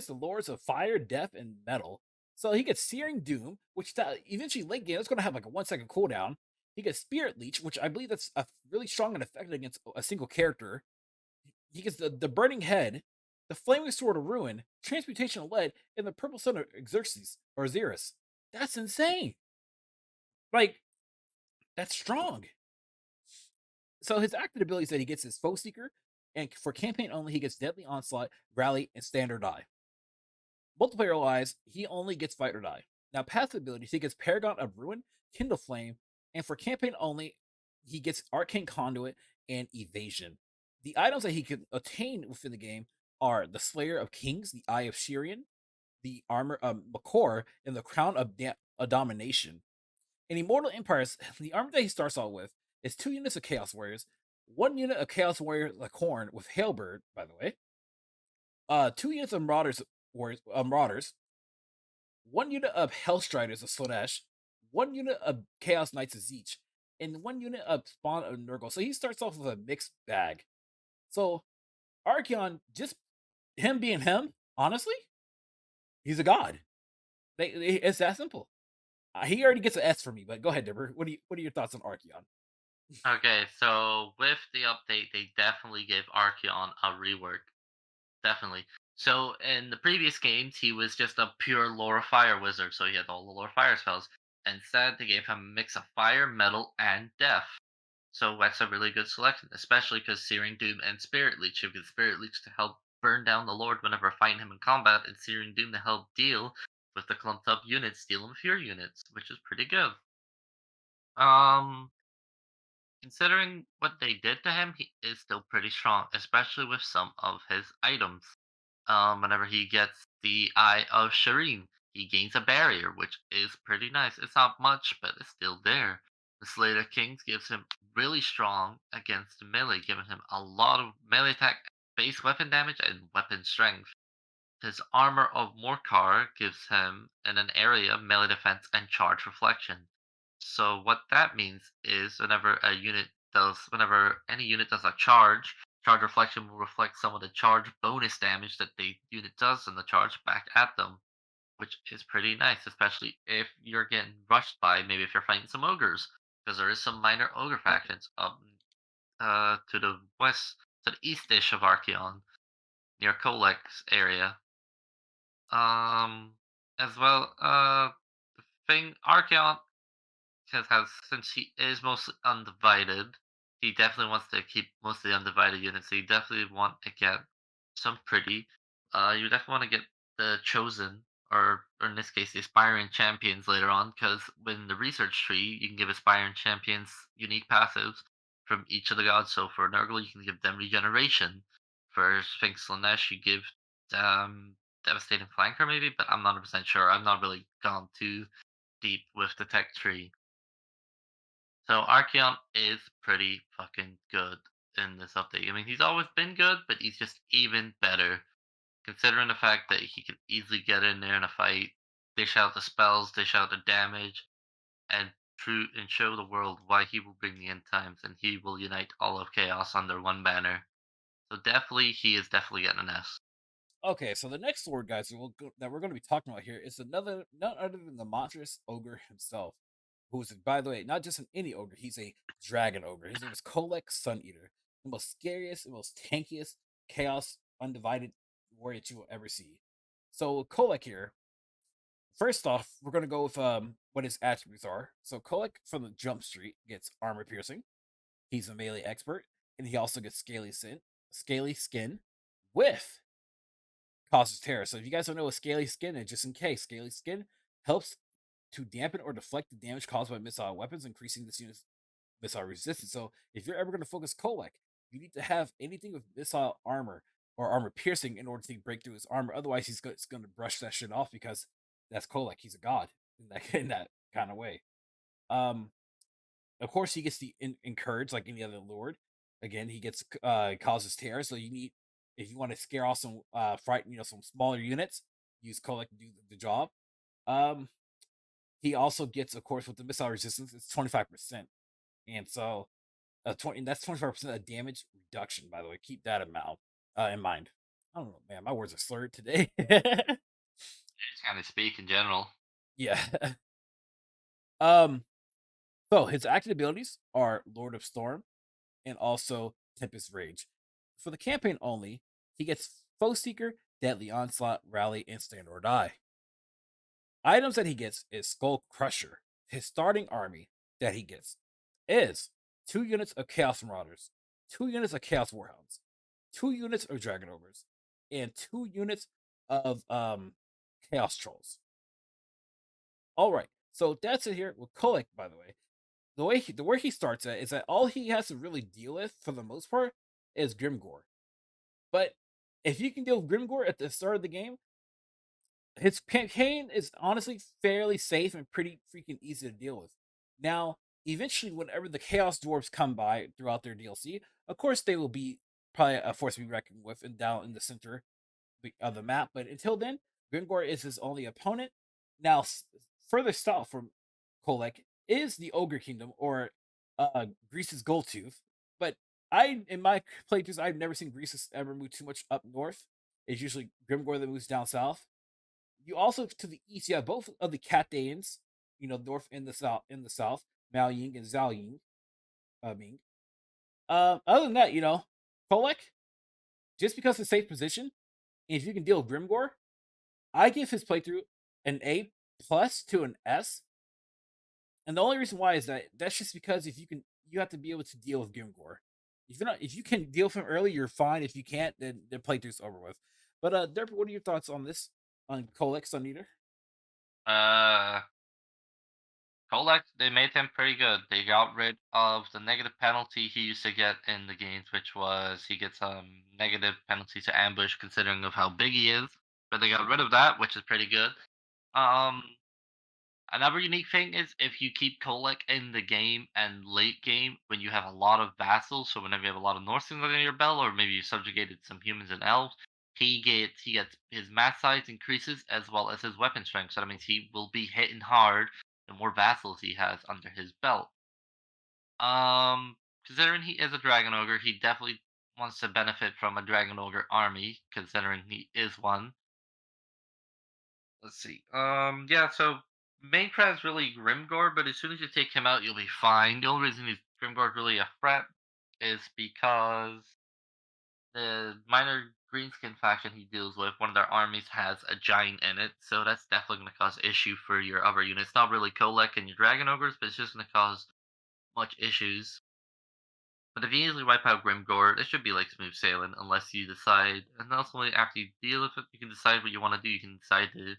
the lores of fire, death, and metal. So he gets Searing Doom, which eventually late game that's going to have like a 1 second cooldown. He gets Spirit Leech, which I believe that's a really strong and effective against a single character. He gets the Burning Head, the Flaming Sword of Ruin, Transmutation of Lead, and the Purple Sun of Xerxes or Xerus. That's insane. Like, that's strong. So his active abilities that he gets is Foe Seeker, and for campaign only, he gets Deadly Onslaught, Rally, and Stand or Die. Multiplayer wise, he only gets Fight or Die. Now, passive abilities, he gets Paragon of Ruin, Kindle Flame, and for campaign only, he gets Arcane Conduit and Evasion. The items that he can attain within the game are the Slayer of Kings, the Eye of Shirian, the Armor of Makor, and the Crown of Domination. In Immortal Empires, the armor that he starts out with is 2 units of Chaos Warriors, 1 unit of Chaos Warrior like Khorne with Hailbird, by the way, 2 units of Marauders, 1 unit of Hellstriders of Slaanesh, 1 unit of Chaos Knights of Tzeentch, and 1 unit of Spawn of Nurgle. So he starts off with a mixed bag. So Archeon, just him being him, honestly, he's a god. It's that simple. He already gets an S for me, but go ahead, Dibber. What are your thoughts on Archeon? Okay, so with the update, they definitely gave Archeon a rework. Definitely. So in the previous games, he was just a pure lore fire wizard, so he had all the lore fire spells. Instead, they gave him a mix of fire, metal, and death. So that's a really good selection, especially because Searing Doom and Spirit Leech. You get Spirit Leech to help burn down the Lord whenever fighting him in combat, and Searing Doom to help deal with the clumped up units, deal with fewer units, which is pretty good. Um, Considering what they did to him, he is still pretty strong, especially with some of his items. Whenever he gets the Eye of Shireen, he gains a barrier, which is pretty nice. It's not much, but it's still there. The Slayer of Kings gives him really strong against melee, giving him a lot of melee attack, base weapon damage, and weapon strength. His Armor of Morkar gives him in an area melee defense and charge reflection. So what that means is whenever any unit does a charge reflection will reflect some of the charge bonus damage that the unit does in the charge back at them, which is pretty nice, especially if you're getting rushed by maybe if you're fighting some ogres, because there is some minor ogre factions up to the east-ish of Archeon near Colex area. Um, as well, the thing Archeon has since he is mostly undivided, he definitely wants to keep most of the undivided units. So you definitely want to get some pretty. You definitely want to get the chosen, or in this case, the aspiring champions later on, because when the research tree, you can give aspiring champions unique passives from each of the gods. So for Nurgle, you can give them regeneration. For Sphinx Slanesh, you give um devastating flanker maybe, but I'm not 100% sure. I've not really gone too deep with the tech tree. So Archeon is pretty fucking good in this update. I mean, he's always been good, but he's just even better. Considering the fact that he can easily get in there in a fight, dish out the spells, dish out the damage, and show the world why he will bring the end times and he will unite all of chaos under one banner. So definitely, he is definitely getting an S. Okay, so the next sword, guys, that we're going to be talking about here is none other than the monstrous ogre himself, who's, by the way, not just an any ogre, he's a dragon ogre. His name is Kolek Sun Eater, the most scariest, the most tankiest, chaos, undivided warrior that you will ever see. So Kolek here, first off, we're going to go with what his attributes are. So Kolek from the Jump Street gets armor piercing. He's a melee expert, and he also gets scaly skin with causes terror. So if you guys don't know what scaly skin is, just in case, scaly skin helps to dampen or deflect the damage caused by missile weapons, increasing this unit's missile resistance. So if you're ever going to focus Kolek, you need to have anything with missile armor or armor piercing in order to break through his armor. Otherwise, he's going to brush that shit off because that's Kolek. He's a god in that in that kind of way. Um, of course, he gets the encourage like any other lord. Again, he gets causes terror. So you need if you want to scare off some frighten, some smaller units, use Kolek to do the job. Um, he also gets, of course, with the missile resistance, it's 25%, and so 20 that's 25% of damage reduction. By the way, keep that amount in mind. I don't know, man. My words are slurred today. Just kind of speak in general. Yeah. um. So his active abilities are Lord of Storm and also Tempest Rage. For the campaign only, he gets Foe Seeker, Deadly Onslaught, Rally, and Stand or Die. Items that he gets is Skull Crusher. His starting army that he gets is 2 units of Chaos Marauders, 2 units of Chaos Warhounds, 2 units of Dragon Ogres, and 2 units of Chaos Trolls. All right, so that's it here with Kolek. By the way, the way he starts at is that all he has to really deal with for the most part is Grimgore. But if you can deal with Grimgore at the start of the game, his campaign is honestly fairly safe and pretty freaking easy to deal with. Now, eventually, whenever the Chaos Dwarves come by throughout their DLC, of course they will be probably a force to be reckoned with and down in the center of the map. But until then, Grimgore is his only opponent. Now, further south from Kolek is the Ogre Kingdom, or Greece's Goldtooth. But in my playthroughs, I've never seen Greece ever move too much up north. It's usually Grimgore that moves down south. You also to the east, you have both of the Cathayans, north and the south. In the south, Mao Ying and Zhao Ying. Ming. Other than that, Kolek, just because it's a safe position, and if you can deal with Grimgore, I give his playthrough an A plus to an S. And the only reason why is that that's just because you have to be able to deal with Grimgore. If you can deal with him early, you're fine. If you can't, then the playthrough's over with. But Derp, what are your thoughts on this? On Kolek Sun Eater? Uh, Kolek, they made him pretty good. They got rid of the negative penalty he used to get in the games, which was he gets negative penalty to ambush considering of how big he is. But they got rid of that, which is pretty good. Um, Another unique thing is if you keep Kolek in the game and late game when you have a lot of vassals, so whenever you have a lot of Norsemen under your belt, or maybe you subjugated some humans and elves, he gets his mass size increases as well as his weapon strength. So that means he will be hitting hard the more vassals he has under his belt. Considering he is a dragon ogre, he definitely wants to benefit from a dragon ogre army, considering he is one. Let's see. Yeah, so main threat is really Grimgore, but as soon as you take him out, you'll be fine. The only reason he's Grimgore really a threat is because the minor greenskin faction he deals with, one of their armies has a giant in it, so that's definitely going to cause issue for your other units. Not really Kolek and your Dragon Ogres, but it's just going to cause much issues. But if you easily wipe out Grimgore, it should be like smooth sailing, unless you decide, and ultimately after you deal with it, you can decide what you want to do. You can decide to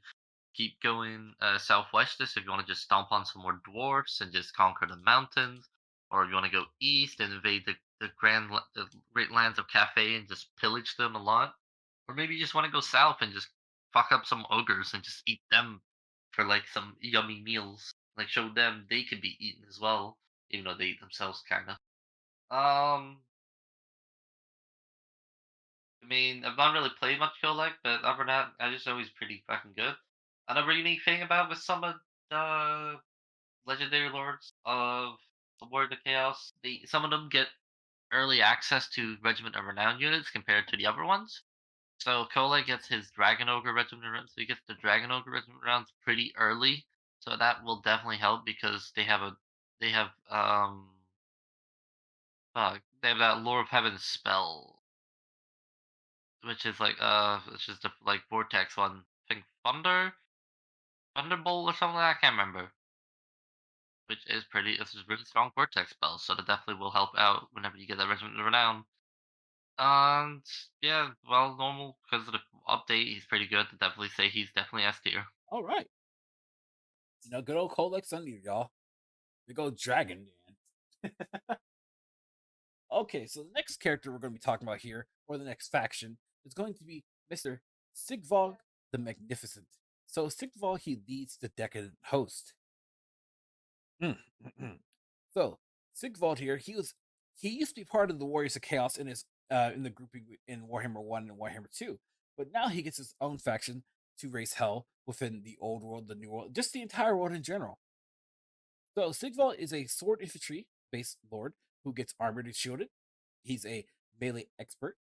keep going southwestist if you want to just stomp on some more dwarfs and just conquer the mountains, or if you want to go east and invade the great lands of Cathay and just pillage them a lot, or maybe you just want to go south and just fuck up some ogres and just eat them for like some yummy meals, like show them they can be eaten as well, even though they eat themselves kind of. Um, I mean, I've not really played much Kill but other than that, I just always pretty fucking good. Another unique thing about with some of the legendary lords of the War of the Chaos, some of them get early access to Regiment of Renown units compared to the other ones. So Kola gets his Dragon Ogre Regiment of Renown, so he gets the Dragon Ogre Regiment of Renown pretty early. So that will definitely help because they have they have that Lore of Heaven spell, which is the like vortex one. I think Thunderbolt or something like that. I can't remember. Which is pretty. It's a really strong vortex spell, so that definitely will help out whenever you get that Regiment of Renown. And yeah, well, normal because of the update, he's pretty good. To definitely say he's definitely S tier. All right. Good old Kolek Sun Eater, y'all. Big old dragon, man. Okay, so the next character we're going to be talking about here, or the next faction, is going to be Mr. Sigvald the Magnificent. So Sigvald, he leads the Decadent Host. So Sigvald here, he used to be part of the Warriors of Chaos in his in the grouping in Warhammer 1 and Warhammer 2. But now he gets his own faction to raise hell within the old world, the new world, just the entire world in general. So Sigval is a sword infantry based lord who gets armored and shielded. He's a melee expert.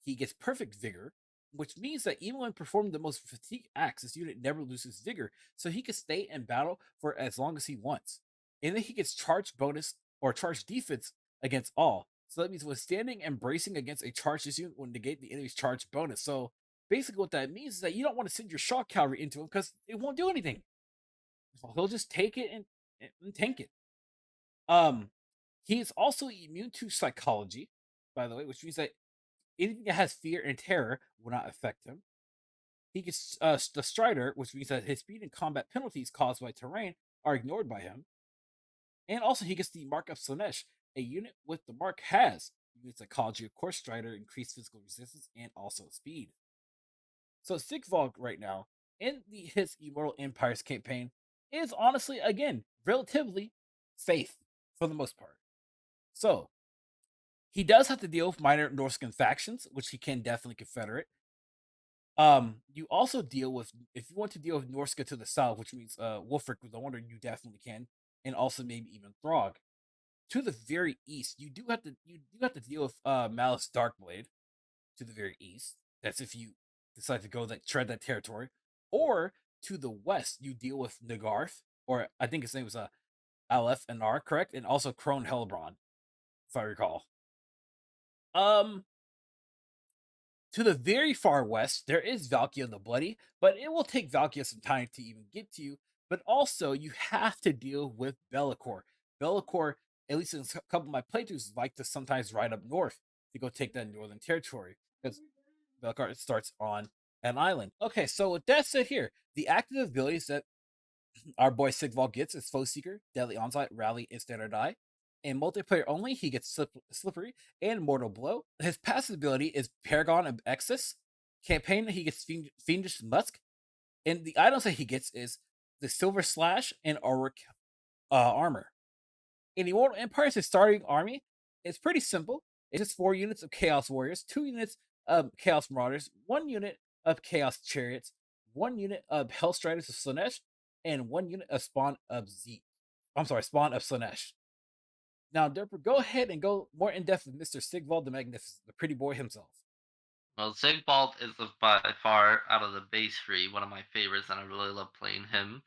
He gets perfect vigor, which means that even when performing the most fatigue acts, his unit never loses vigor, so he can stay in battle for as long as he wants. And then he gets charge bonus or charge defense against all. So that means withstanding and bracing against a charged unit will negate the enemy's charge bonus. So basically, what that means is that you don't want to send your shock cavalry into him because it won't do anything. So he'll just take it and tank it. Um, he is also immune to psychology, by the way, which means that anything that has fear and terror will not affect him. He gets the Strider, which means that his speed and combat penalties caused by terrain are ignored by him. And also, he gets the Mark of Slaanesh. A unit with the mark has immune psychology, of course, Strider, increased physical resistance, and also speed. So Sigvald right now in his Immortal Empires campaign is honestly, again, relatively safe for the most part. So he does have to deal with minor Norscan factions, which he can definitely confederate. You also deal with if you want to deal with Norska to the south, which means Wolfric the Wonder, you definitely can, and also maybe even Throg. To the very east, you do have to deal with Malice Darkblade to the very east. That's if you decide to go that tread that territory. Or to the west, you deal with Nagarth, or I think his name was Aleph Anar, correct? And also Crone Hellebron, if I recall. Um, to the very far west, there is Valkia the Bloody, but it will take Valkia some time to even get to you. But also, you have to deal with Be'lakor. Be'lakor, at least in a couple of my playthroughs, like to sometimes ride up north to go take that northern territory because Be'lakor starts on an island. Okay, so with that said here, the active abilities that our boy Sigval gets is Foe Seeker, Deadly Onslaught, Rally, and Standard Eye. In multiplayer only, he gets Slippery and Mortal Blow. His passive ability is Paragon of Excess. Campaign, he gets Fiendish Musk. And the items that he gets is the Silver Slash and Auric Armor. In the Immortal Empire's his starting army is pretty simple. It's just 4 units of Chaos Warriors, 2 units of Chaos Marauders, 1 unit of Chaos Chariots, 1 unit of Hellstriders of Slaanesh, and 1 unit of Spawn of Z. I'm sorry, Spawn of Slaanesh. Now, Derper, go ahead and go more in depth with Mr. Sigvald the Magnificent, the pretty boy himself. Well, Sigvald is by far out of the base three one of my favorites, and I really love playing him.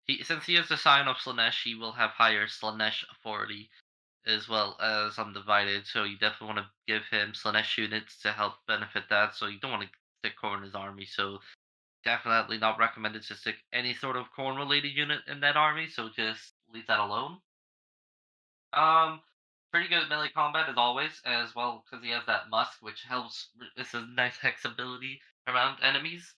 He since he has the sign of Slaanesh, he will have higher Slaanesh authority as well as Undivided. So you definitely want to give him Slaanesh units to help benefit that. So you don't want to stick Khorne in his army. So definitely not recommended to stick any sort of Khorne related unit in that army. So just leave that alone. Um, Pretty good at melee combat as always, as well because he has that musk, which helps. It's a nice hex ability around enemies.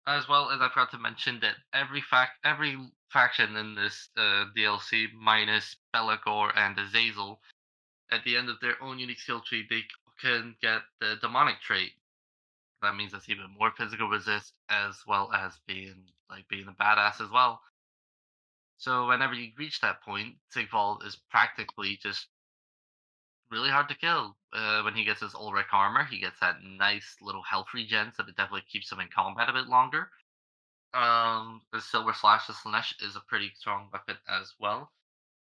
As well as I forgot to mention that every faction in this DLC, minus Be'lakor and Azazel, at the end of their own unique skill tree, they can get the demonic trait. That means it's even more physical resist, as well as being a badass as well. So whenever you reach that point, Sigvald is practically just really hard to kill. When he gets his Ulrich armor, he gets that nice little health regen, so it definitely keeps him in combat a bit longer. The Silver Slash to Slaanesh is a pretty strong weapon as well.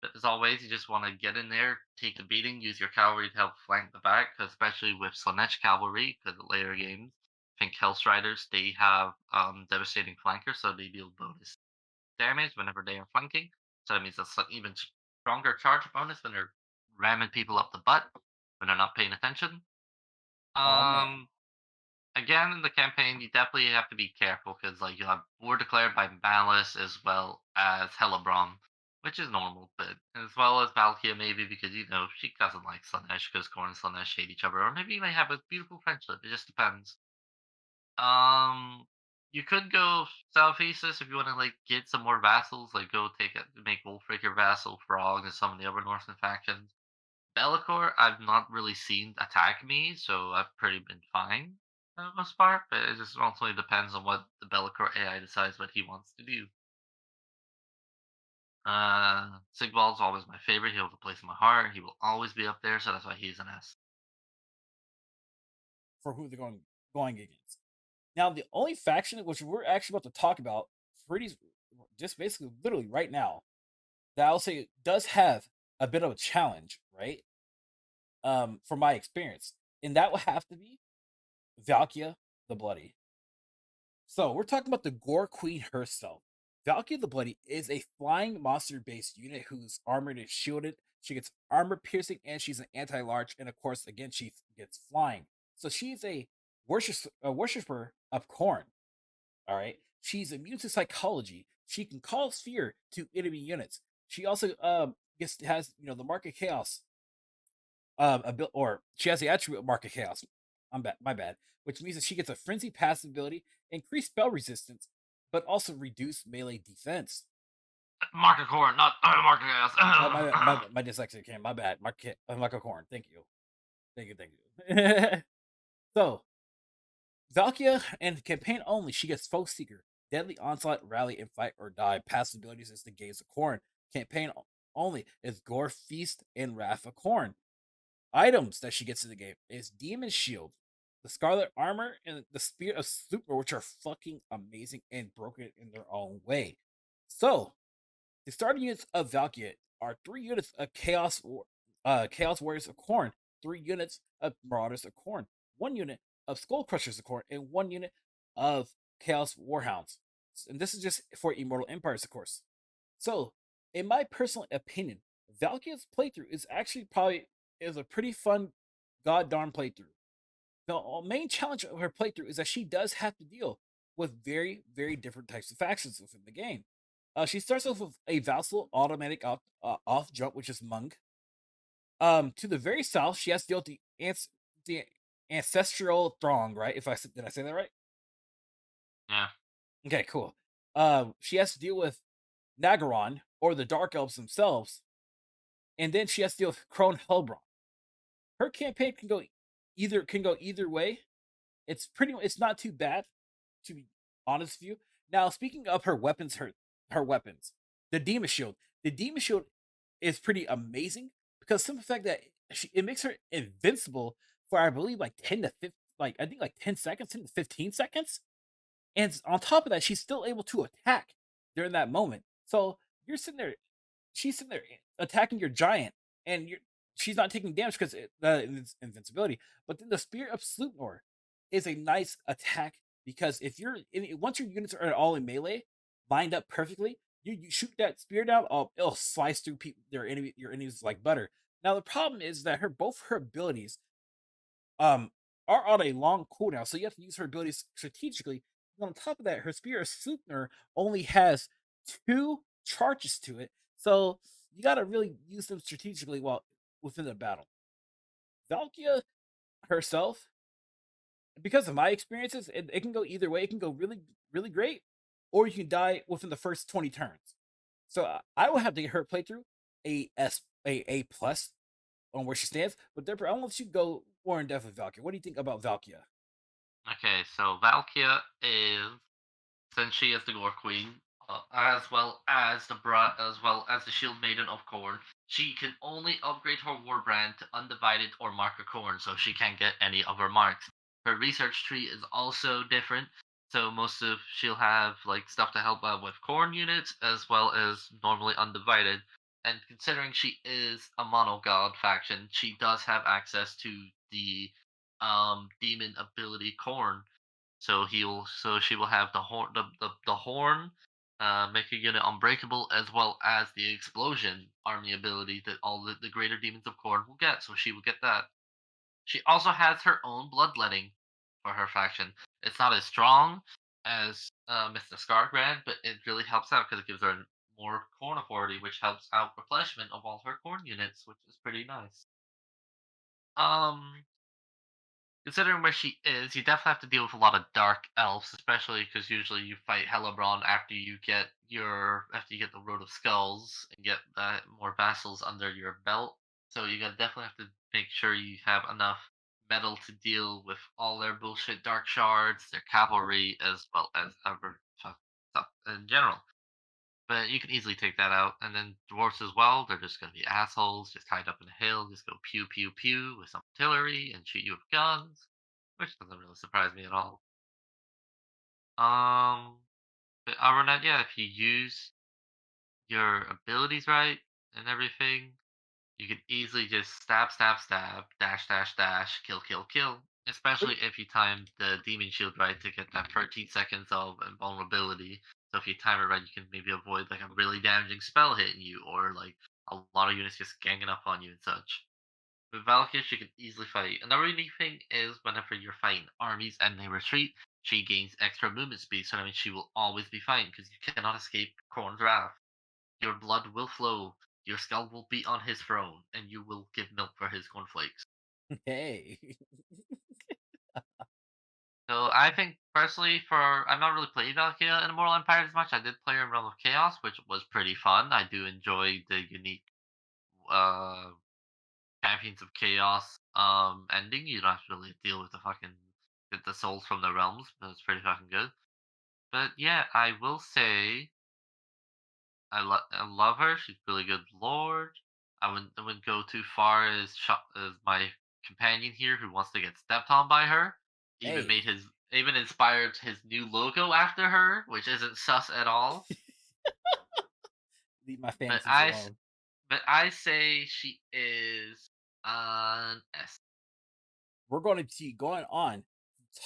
But as always, you just want to get in there, take the beating, use your cavalry to help flank the back, 'cause especially with Slaanesh cavalry, because the later games, I think Hellstriders, they have devastating flankers, so they deal bonus damage whenever they are flanking. So that means that's an even stronger charge bonus when they're ramming people up the butt when they're not paying attention. Oh man. Um, Again, in the campaign, you definitely have to be careful because, like, you have war declared by Malice as well as Hellebron, which is normal, but as well as Valkia maybe because she doesn't like Slaanesh because Khorne and Slaanesh hate each other, or maybe you may have a beautiful friendship. It just depends. Um, you could go southeasters if you want to like get some more vassals, like go make Wolfric your vassal, Frog, and some of the other Northern factions. Be'lakor, I've not really seen attack me, so I've pretty been fine for the most part. But it just ultimately depends on what the Be'lakor AI decides what he wants to do. Sigvald's always my favorite. He holds a place in my heart. He will always be up there, so that's why he's an S. for who they're going against. Now, the only faction which we're actually about to talk about pretty just basically literally right now that I'll say does have a bit of a challenge, right? From my experience, and that will have to be Valkia the Bloody. So we're talking about the Gore Queen herself. Valkia the Bloody is a flying monster-based unit whose armored is shielded. She gets armor piercing, and she's an anti-large, and of course, again, she gets flying. So she's a worshiper of Khorne. All right, she's immune to psychology. She can cause fear to enemy units. She also has the mark of chaos or she has the attribute Mark of Chaos. My bad. Which means that she gets a frenzy passive ability, increased spell resistance, but also reduced melee defense. Mark of Khorne, not Mark of Chaos. My dyslexia came. My bad. Mark of Khorne. Thank you. Thank you. So Valkia and campaign only, she gets Folk Seeker, Deadly Onslaught, Rally, and Fight or Die. Passive abilities is the Gaze of Khorne. Campaign only is Gore Feast and Wrath of Khorne. Items that she gets in the game is Demon Shield, the Scarlet Armor, and the Spear of Super, which are fucking amazing and broken in their own way. So, the starting units of Valkyrie are 3 units of Chaos Warriors of Khorne, 3 units of Marauders of Khorne, 1 unit of Skull Crushers of Khorne, and 1 unit of Chaos Warhounds. And this is just for Immortal Empires, of course. So, in my personal opinion, Valkyria's playthrough is actually probably is a pretty fun god darn playthrough. The main challenge of her playthrough is that she does have to deal with very, very different types of factions within the game. She starts off with a vassal automatic off jump, which is Mung. To the very south, she has to deal with the ancestral throng, right? If I did I say that right? Yeah. Okay, cool. She has to deal with Nagaron or the Dark Elves themselves, and then she has to deal with Crone Hellbron. Her campaign can go either way. It's not too bad, to be honest with you. Now, speaking of her weapons, the Demon Shield. The Demon Shield is pretty amazing because simple fact that it makes her invincible for I believe like 10 to 15, like I think like 10 seconds, 10 to 15 seconds. And on top of that, she's still able to attack during that moment. So you're sitting there, she's sitting there attacking your giant, and she's not taking damage because it's invincibility. But then the Spear of Sleipnor is a nice attack because if once your units are all in melee, lined up perfectly, you shoot that spear down, oh, it'll slice through your enemies like butter. Now the problem is that both her abilities um are on a long cooldown, so you have to use her abilities strategically. And on top of that, her Spear of Sleipnor only has 2 charges to it, so you got to really use them strategically while within the battle. Valkia herself, because of my experiences, it can go either way. It can go really, really great, or you can die within the first 20 turns. So I will have to get her playthrough a plus on where she stands. But therefore, I want you to go more in depth with Valkia. What do you think about Valkia? Okay, so Valkia is, since she is the Gore Queen, as well as the Shield Maiden of Khorne, she can only upgrade her Warbrand to Undivided or Mark of Khorne, so she can't get any of her marks. Her research tree is also different, so she'll have like stuff to help out with Khorne units as well as normally Undivided. And considering she is a mono god faction, she does have access to the demon ability Khorne, so she will have the horn, make a unit unbreakable, as well as the explosion army ability that all the greater demons of Khorne will get. So she will get that. She also has her own bloodletting for her faction. It's not as strong as Mr. Scargrand, but it really helps out because it gives her more Khorne authority, which helps out replenishment of all her Khorne units, which is pretty nice. Um, Considering where she is, you definitely have to deal with a lot of dark elves, especially because usually you fight Hellebrand after you get the Road of Skulls and get more vassals under your belt. So you gotta definitely have to make sure you have enough metal to deal with all their bullshit dark shards, their cavalry, as well as other stuff in general. But you can easily take that out. And then dwarfs as well, they're just gonna be assholes, just tied up in a hill, just go pew pew pew with some artillery and shoot you with guns. which doesn't really surprise me at all. Um, but other than that, yeah, if you use your abilities right and everything, you could easily just stab, stab, stab, dash, dash, dash, kill, kill, kill. Especially if you time the demon shield right to get that 13 seconds of invulnerability. So if you time it right, you can maybe avoid like a really damaging spell hitting you, or like a lot of units just ganging up on you and such. With Valkyrie, you can easily fight. Another unique thing is whenever you're fighting armies and they retreat, she gains extra movement speed, so that means she will always be fighting because you cannot escape Khorne's wrath. Your blood will flow, your skull will be on his throne, and you will give milk for his cornflakes. Hey. So I think personally, for I've not really played Valkyria in Immortal Empire as much. I did play her in Realm of Chaos, which was pretty fun. I do enjoy the unique uh, Champions of Chaos ending. You don't have to really deal with the fucking get the souls from the realms, but it's pretty fucking good. But yeah, I will say I love her. She's really good lord. I wouldn't go too far as my companion here who wants to get stepped on by her. Hey. Even inspired his new logo after her, which isn't sus at all. Leave my But fantasies I s- alone. but I say she is an S. We're going to be going on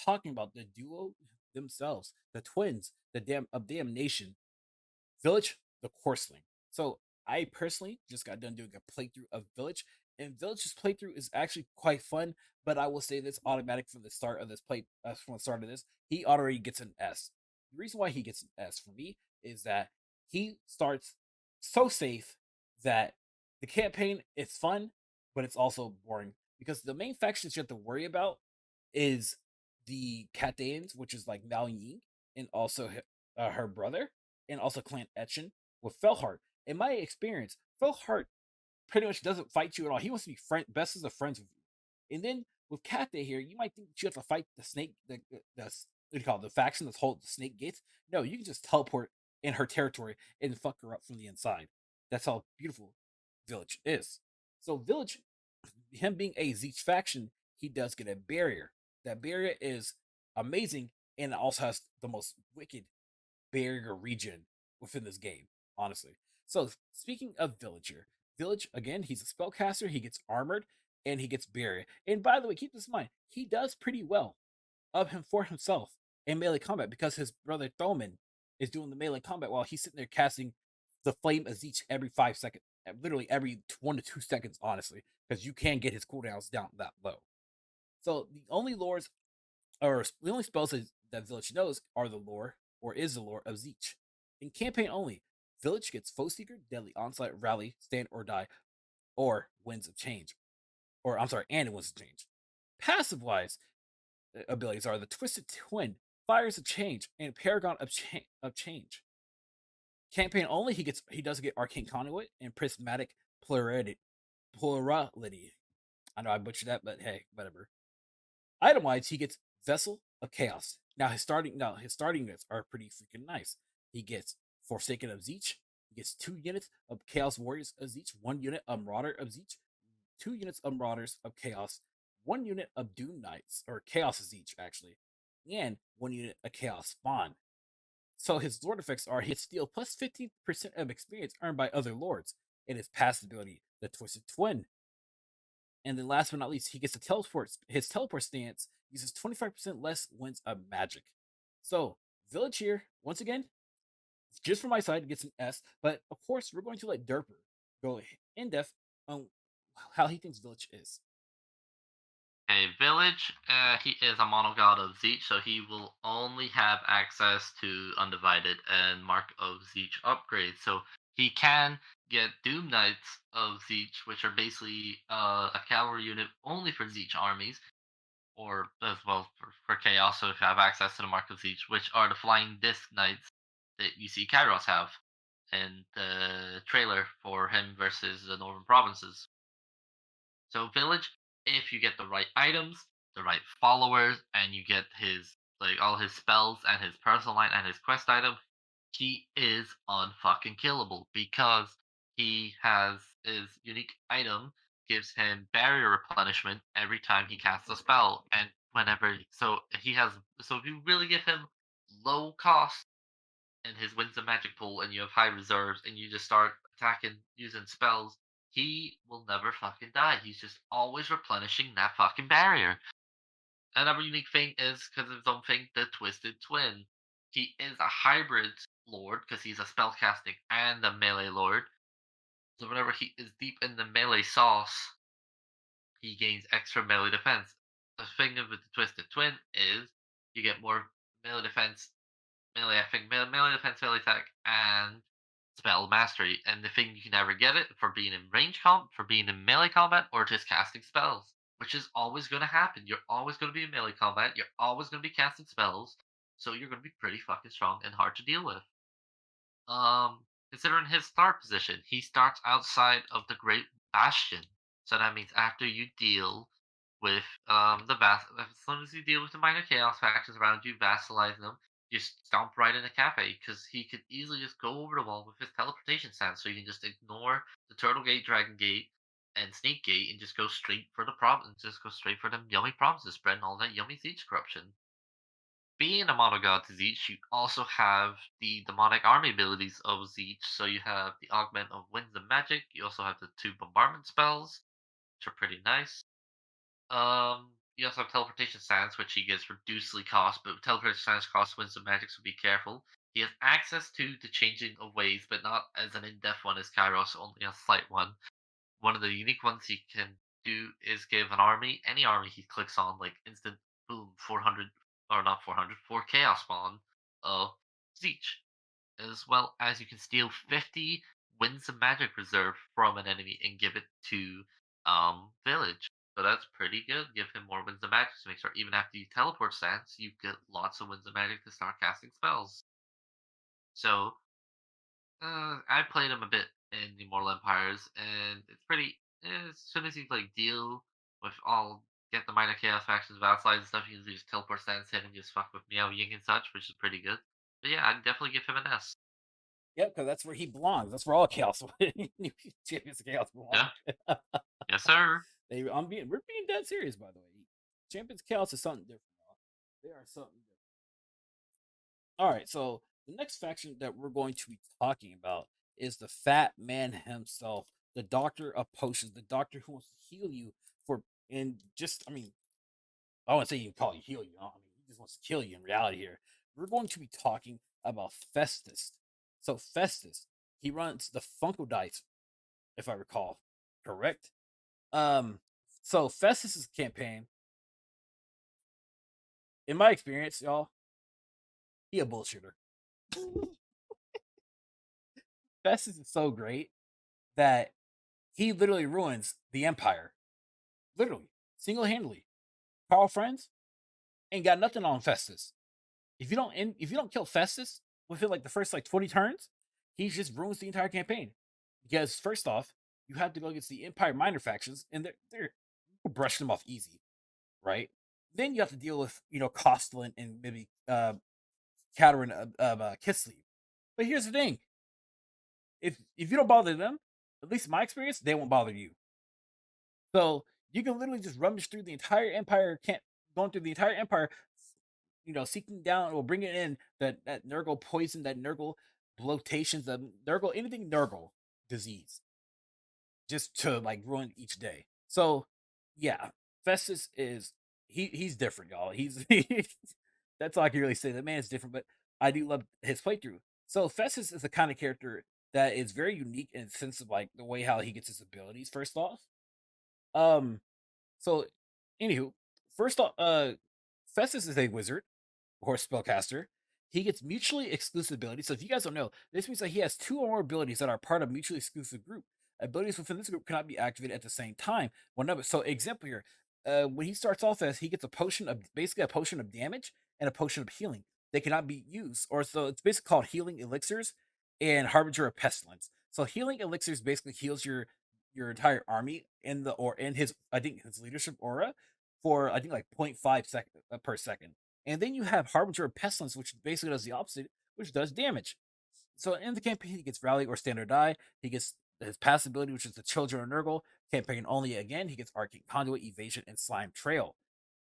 talking about the duo themselves, the twins, the damnation, Village, the Courseling. So I personally just got done doing a playthrough of Village, and Village's playthrough is actually quite fun. But I will say this automatic from the start of this from the start of this, he already gets an S. The reason why he gets an S for me is that he starts so safe that the campaign is fun, but it's also boring because the main factions you have to worry about is the Cathayans, which is like Mal Ying, and also her brother, and also Clan Etchen with Felhart. In my experience, Felhart pretty much doesn't fight you at all. He wants to be best as a friends with you. And then with Cathay here, you might think that you have to fight the snake, the what do you call it, the faction that's holding the snake gates. No, you can just teleport in her territory and fuck her up from the inside. That's how beautiful Village is. So Village, him being a Tzeentch faction, he does get a barrier. That barrier is amazing, and it also has the most wicked barrier region within this game, honestly. So speaking of Villager, Village again, he's a spellcaster, he gets armored, and he gets barrier. And by the way, keep this in mind, he does pretty well of him for himself in melee combat because his brother Thoman is doing the melee combat while he's sitting there casting the flame of each every 5 seconds, literally every 1 to 2 seconds, honestly, because you can get his cooldowns down that low. So the only lores or the only spells that Village knows are the lore or is the lore of Tzeentch. In campaign only, Village gets Foe Seeker, Deadly Onslaught, Rally, Stand or Die, or Winds of Change. Or I'm sorry, and Winds of Change. Passive wise, abilities are the Twisted Twin, Fires of Change, and Paragon of Change. Campaign only, he does get Arcane Conduit and Prismatic Plurality. Plurality. I know I butchered that, but hey, whatever. Item wise, he gets Vessel of Chaos. His starting units are pretty freaking nice. He gets Forsaken of Tzeentch. He gets 2 units of Chaos Warriors of Tzeentch, 1 unit of Marauder of Tzeentch, 2 units of Marauders of Chaos, 1 unit of Doom Knights, or Chaos of Tzeentch, actually, and 1 unit of Chaos Spawn. So his lord effects are he gets steal plus 15% of experience earned by other lords, and his passive ability, the Twisted Twin. And then last but not least, he gets a teleport. His teleport stance uses 25% less winds of magic. So, Village here, once again, just from my side, gets an S. But of course, we're going to let Derper go in depth on how he thinks Village is. A village, he is a mono god of Tzeentch, so he will only have access to Undivided and Mark of Tzeentch upgrades. So he can get Doom Knights of Tzeentch, which are basically a cavalry unit only for Tzeentch armies, or as well for Chaos, so if you have access to the Mark of Tzeentch, which are the Flying Disc Knights that you see Kairos have in the trailer for him versus the Northern Provinces. So village, if you get the right items, the right followers, and you get his like all his spells and his personal line and his quest item, he is unfucking killable because he has his unique item gives him barrier replenishment every time he casts a spell, and whenever. So he has. So if you really give him low cost in his Winds of Magic pool, and you have high reserves, and you just start attacking using spells, he will never fucking die. He's just always replenishing that fucking barrier. Another unique thing is because of his own thing, the Twisted Twin. He is a hybrid lord because he's a spellcasting and a melee lord. So whenever he is deep in the melee sauce, he gains extra melee defense. The thing with the Twisted Twin is you get more melee defense, melee defense, melee attack, and spell mastery. And the thing you can never get it for being in for being in melee combat, or just casting spells, which is always going to happen. You're always going to be in melee combat. You're always going to be casting spells, so you're going to be pretty fucking strong and hard to deal with. Considering his start position, he starts outside of the Great Bastion. So that means after you deal with as soon as you deal with the minor chaos factions around you, vassalizing them, you stomp right into Cafe because he could easily just go over the wall with his teleportation stance. So you can just ignore the Turtle Gate, Dragon Gate, and Snake Gate and just go straight for the province. Just go straight for them yummy provinces, spreading all that yummy siege corruption. Being a mono god to Tzeentch, you also have the demonic army abilities of Tzeentch. So you have the augment of winds and magic. You also have the two bombardment spells, which are pretty nice. You also have teleportation stance, which he gets reducedly cost, but teleportation stance costs winds and magic, so be careful. He has access to the changing of ways, but not as an in-depth one as Kairos, only a slight one. One of the unique ones he can do is give an army, any army he clicks on, like instant boom, 400, or not 400, 4 chaos spawn of Tzeentch. As well as you can steal 50 Winds of Magic reserve from an enemy and give it to Village. So that's pretty good. Give him more Winds of Magic to make sure even after you teleport stance, you get lots of Winds of Magic to start casting spells. So I played him a bit in the Immortal Empires, and it's pretty. As soon as you like deal with all, get the minor chaos factions, vassalize and stuff, you can just teleport stance in and just fuck with Meow Ying and such, which is pretty good. But yeah, I'd definitely give him an S. Yep, because that's where he belongs. That's where all chaos champions of chaos belong. Yeah. Yes, sir. We're being dead serious, by the way. Champions of chaos is something different. Y'all. They are something different. All right, so the next faction that we're going to be talking about is the Fat Man himself, the Doctor of Potions, the Doctor who wants to heal you for, and just, I mean, I wouldn't say you can call you heal you. I mean, he just wants to kill you in reality here. We're going to be talking about Festus. So Festus, he runs the Funko Dice, if I recall correct. So Festus's campaign, in my experience, y'all, he a bullshitter. Festus is so great that he literally ruins the Empire. Literally, single handedly. Carl Friends ain't got nothing on Festus. If you don't kill Festus within like the first like 20 turns, he just ruins the entire campaign. Because first off, you have to go against the Empire minor factions, and they're brush them off easy, right? Then you have to deal with Costlin and maybe Katerin of Kislev. But here's the thing: if you don't bother them, at least in my experience, they won't bother you. So you can literally just rummage through the entire empire, can't going through the entire empire, seeking down or bringing in that Nurgle poison, that Nurgle bloatations, that Nurgle anything Nurgle disease, just to like ruin each day. So yeah, Festus is he's different, y'all. He's that's all I can really say. The man is different, but I do love his playthrough. So Festus is the kind of character that is very unique in the sense of like the way how he gets his abilities. First off, um, so anywho, first off, Festus is a wizard or spellcaster. He gets mutually exclusive abilities. So if you guys don't know, this means that he has two or more abilities that are part of a mutually exclusive group. Abilities within this group cannot be activated at the same time. One of it. So example here, when he starts off as he gets a potion of basically a potion of damage and a potion of healing. They cannot be used, or so it's basically called healing elixirs and harbinger of pestilence. So healing elixirs basically heals your entire army in the or in his I think his leadership aura for I think like 0.5 second per second. And then you have Harbinger of Pestilence, which basically does the opposite, which does damage. So in the campaign, he gets Rally or Standard Die. He gets his passive ability, which is the Children of Nurgle. Campaign only again, he gets Arcane Conduit, Evasion, and Slime Trail.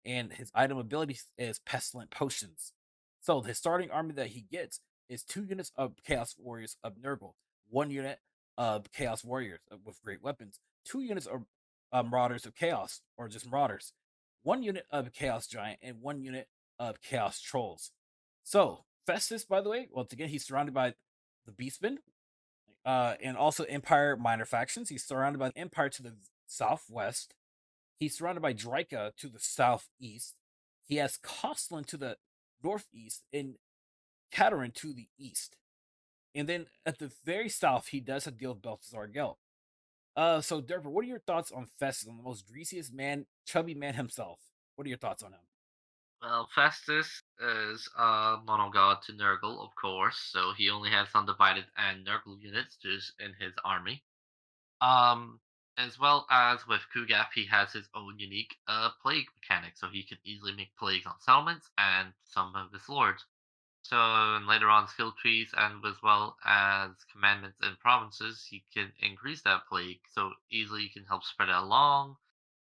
and his item ability is Pestilent Potions. So the starting army that he gets is 2 units of Chaos Warriors of Nurgle, 1 unit of Chaos Warriors with great weapons, 2 units of Marauders of Chaos, or just Marauders, 1 unit of Chaos Giant, and 1 unit of Chaos Trolls. So Festus, by the way, once again, he's surrounded by the Beastmen, and also Empire minor factions. He's surrounded by the Empire to the southwest. He's surrounded by Draika to the southeast. He has Kostlin to the northeast and Katarin to the east. And then at the very south, he does have deal with Balthazar Gelt. So Derper, what are your thoughts on Festus, on the most greasiest man, chubby man himself? What are your thoughts on him? Well, Festus is a mono god to Nurgle, of course, so he only has undivided and Nurgle units just in his army. Um, as well as with Kugaf, he has his own unique plague mechanic, so he can easily make plagues on settlements and some of his lords. So and later on skill trees and as well as commandments and provinces, he can increase that plague, so easily you can help spread it along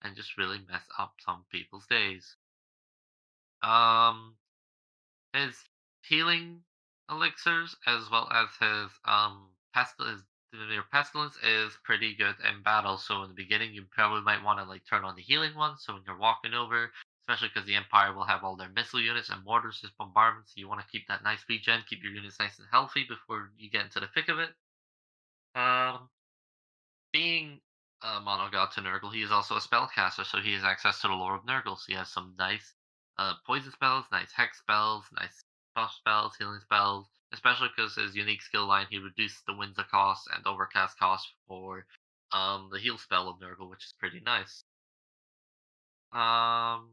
and just really mess up some people's days. Um, his healing elixirs as well as his pestilence your pestilence is pretty good in battle. So in the beginning you probably might want to like turn on the healing one. So when you're walking over, especially because the Empire will have all their missile units and mortars as bombardments, so you want to keep that nice regen, keep your units nice and healthy before you get into the thick of it. Um being a mono god to Nurgle, he is also a spellcaster, so he has access to the lore of Nurgle. So he has some nice poison spells, nice hex spells, nice buff spells, healing spells. Especially because his unique skill line, he reduces the Windsor cost and Overcast cost for the heal spell of Nurgle, which is pretty nice. Um,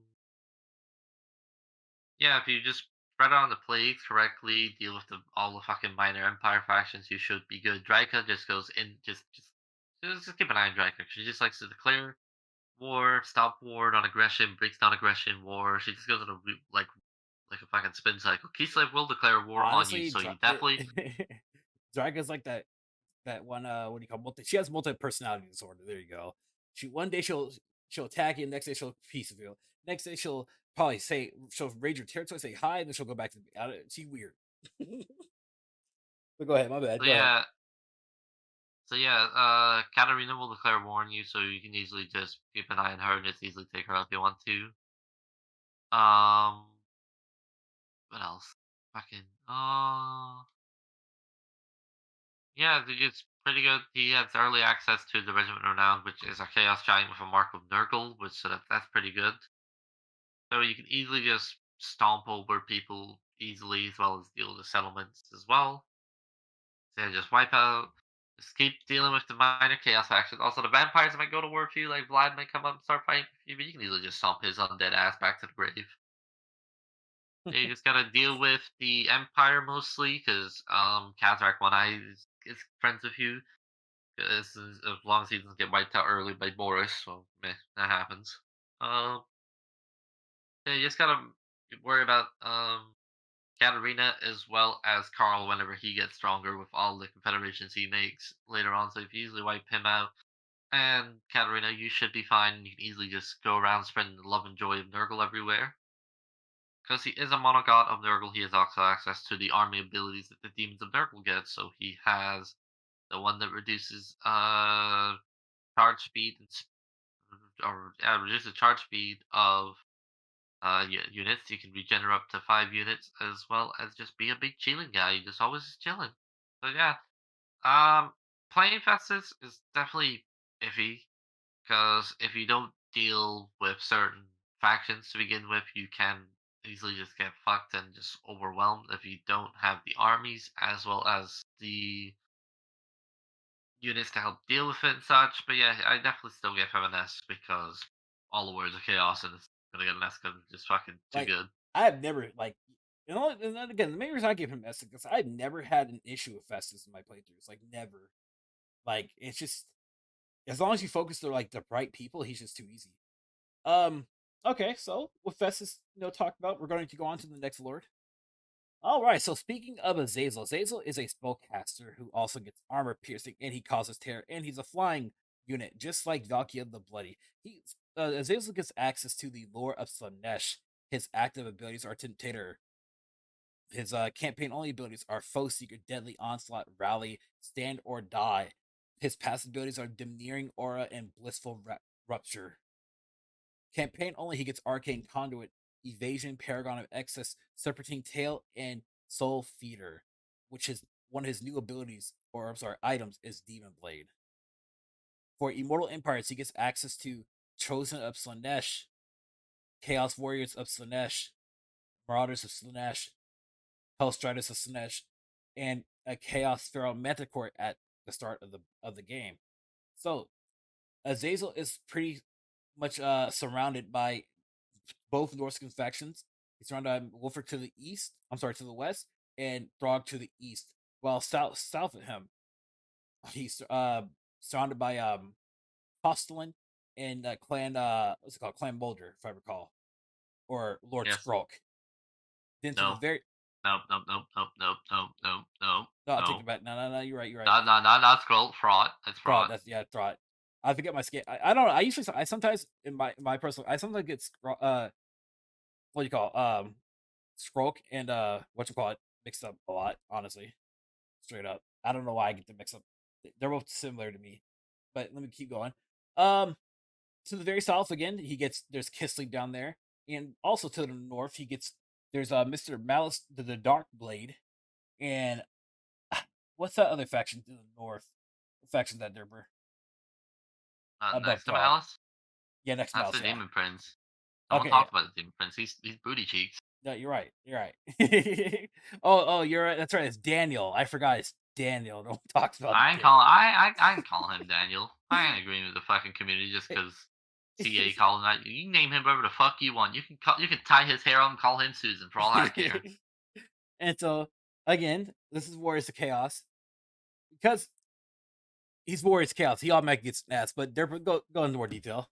yeah, if you just spread out the plagues correctly, deal with all the fucking minor Empire factions, you should be good. Draika just goes in, just keep an eye on Draika. She just likes to declare war, stop war, on aggression, breaks down aggression, war. She just goes on a like a fucking spin cycle. Kislev will declare war on you, Honestly, so you definitely Draga's like that one. What do you call she has multi personality disorder. There you go. She one day she'll attack you, next day she'll peace feel. Next day she'll raid your territory, say hi, and then she'll go back to she's weird. But go ahead, my bad. so Go ahead. yeah Katarina will declare war on you, so you can easily just keep an eye on her and just easily take her out if you want to. Um, what else? Fucking yeah, it's pretty good. He has early access to the Regiment Renowned, which is a Chaos Giant with a Mark of Nurgle, which so that's pretty good. So you can easily just stomp over people easily, as well as deal with the settlements as well. So yeah, just wipe out. Just keep dealing with the minor chaos factions. Also, the vampires might go to war for you. Like Vlad might come up and start fighting for you, but you can easily just stomp his undead ass back to the grave. Yeah, you just gotta deal with the Empire mostly, because Kazrak One Eye is friends with you. 'Cause as long as he doesn't get wiped out early by Boris, so meh, that happens. Um, yeah, you just gotta worry about Katarina as well as Carl whenever he gets stronger with all the confederations he makes later on. So if you easily wipe him out and Katarina, you should be fine. You can easily just go around spreading the love and joy of Nurgle everywhere. Because he is a monogod of Nurgle, he has also access to the army abilities that the demons of Nurgle get. So he has the one that reduces charge speed or reduces charge speed of units. You can regenerate up to 5 units, as well as just be a big chilling guy. You just always just chilling. So yeah, um, playing Festus is definitely iffy because if you don't deal with certain factions to begin with, you can easily just get fucked and just overwhelmed if you don't have the armies as well as the units to help deal with it and such. But yeah, I definitely still get feminist because all the words of chaos and it's gonna get less because it's just fucking too Like good. I have never and then again, the main reason I give him S is because I've never had an issue with Festus in my playthroughs. Like never. Like it's just as long as you focus on like the right people, he's just too easy. Um. Okay, so with Festus, talked about, we're going to go on to the next lord. All right. So speaking of Azazel, Azazel is a spellcaster who also gets armor piercing, and he causes terror, and he's a flying unit, just like Valkia the Bloody. He's Azazel gets access to the lore of Slaanesh. His active abilities are Temptator. His campaign only abilities are Foe Seeker, Deadly Onslaught, Rally, Stand or Die. His passive abilities are Demneering Aura and Blissful Rupture. Campaign only, he gets Arcane Conduit, Evasion, Paragon of Excess, Serpentine Tail, and Soul Feeder, which is one of his new abilities, or I'm sorry, items, is Demon Blade. For Immortal Empires, he gets access to Chosen of Slaanesh, Chaos Warriors of Slaanesh, Marauders of Slaanesh, Hellstriders of Slaanesh, and a Chaos Pharaoh Manticore at the start of the game. So Azazel is pretty much surrounded by both Norse factions. He's surrounded by Wolfric to the east. I'm sorry, to the west, and Throg to the east. While south of him, he's surrounded by Hostelin and Clan what's it called? Clan Boulder, if I recall, or Lord Yes. Skrulk. Then to the No. very Nope. Nope. Nope. Nope. Nope. Nope. Nope. Nope. no, I'll take No. it back. No, no, no, you're right, you're right. No. No. No. Not scroll. Fraud. It's Throg, fraud. that's yeah, Throg. I forget my scale. I don't know. I sometimes in my personal I sometimes get what do you call Skrulk and what you call it mixed up a lot. Honestly, straight up, I don't know why I get them mixed up. They're both similar to me, but let me keep going. Um, to the very south again, there's Kislev down there, and also to the north he gets there's Mr. Malice the Dark Blade, and what's that other faction to the north? Faction that Derber above Next to Throg. Malice, Yeah, next that's mouse. the Yeah. Demon Prince. No one Okay. talks about the Demon Prince. He's booty cheeks. No, you're right. You're right. Oh, you're right. That's right. It's Daniel. I forgot. It's Daniel. No one talks about I ain't Daniel. calling. I ain't calling him Daniel. I ain't agreeing with the fucking community just because CA called him that. You can name him whatever the fuck you want. You can tie his hair up and call him Susan for all I care. And so again, this is Warriors of Chaos because he's Warriors of Chaos. He automatically gets an ass, but go into more detail.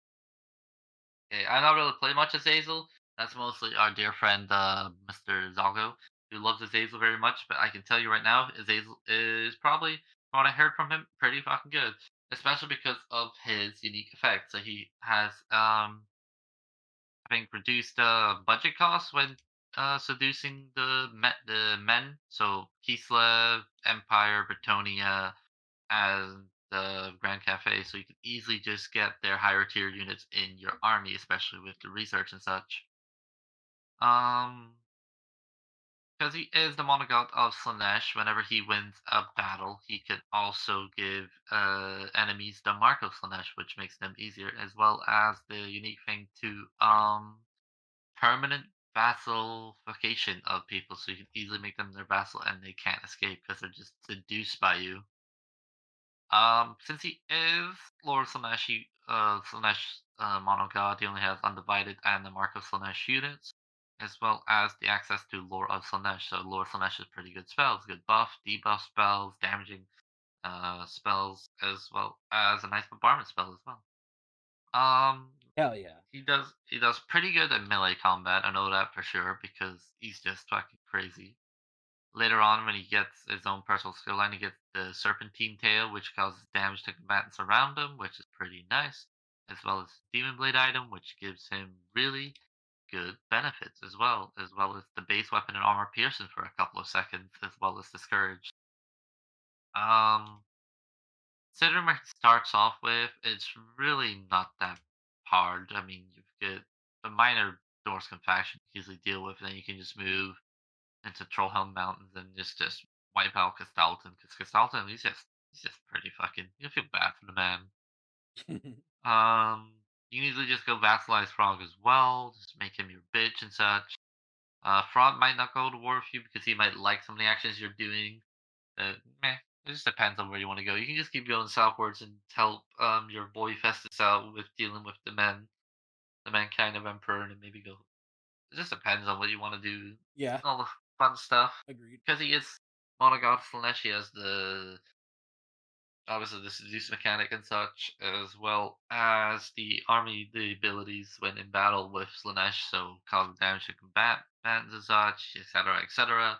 Okay, I don't really play much Azazel. That's mostly our dear friend Mr. Zago, who loves Azazel very much. But I can tell you right now, Azazel is probably, from what I heard from him, pretty fucking good. Especially because of his unique effects. So he has I think reduced budget costs when seducing the men. So Kislev, Empire, Bretonnia, and the Grand Cathay. So you can easily just get their higher tier units in your army, especially with the research and such. Um, because he is the monogod of Slaanesh, whenever he wins a battle, he can also give enemies the mark of Slaanesh, which makes them easier, as well as the unique thing to permanent vassalification of people, so you can easily make them their vassal and they can't escape because they're just seduced by you. Since he is Lord Slaanesh, Slaanesh mono god, he only has undivided and the Mark of Slaanesh units, as well as the access to Lore of Slaanesh. So Lore Slaanesh is pretty good spells, good buff, debuff spells, damaging spells, as well as a nice bombardment spell as well. Um, Hell yeah. he does pretty good at melee combat. I know that for sure because he's just fucking crazy. Later on, when he gets his own personal skill line, he gets the Serpentine Tail, which causes damage to combatants around him, which is pretty nice, as well as Demon Blade item, which gives him really good benefits as well as the base weapon and armor piercing for a couple of seconds, as well as the Scourge. Um, Considering where it starts off with, it's really not that hard. I mean, you've got the minor Dorscan faction you can easily deal with, and then you can just move into Trollhelm Mountains and just wipe out Castalton. Because Castalton, he's just pretty fucking. You feel bad for the man. You can easily just go vassalize Frog as well, just make him your bitch and such. Frog might not go to war with you because he might like some of the actions you're doing. Meh, it just depends on where you want to go. You can just keep going southwards and help your boy Festus out with dealing with the mankind of Emperor, and then maybe go. It just depends on what you want to do. Yeah, All the fun stuff agreed. because he is monogod Slaanesh. He has the obviously the seduce mechanic and such, as well as the abilities when in battle with Slaanesh, so cause damage to combatants and such, etc., etc.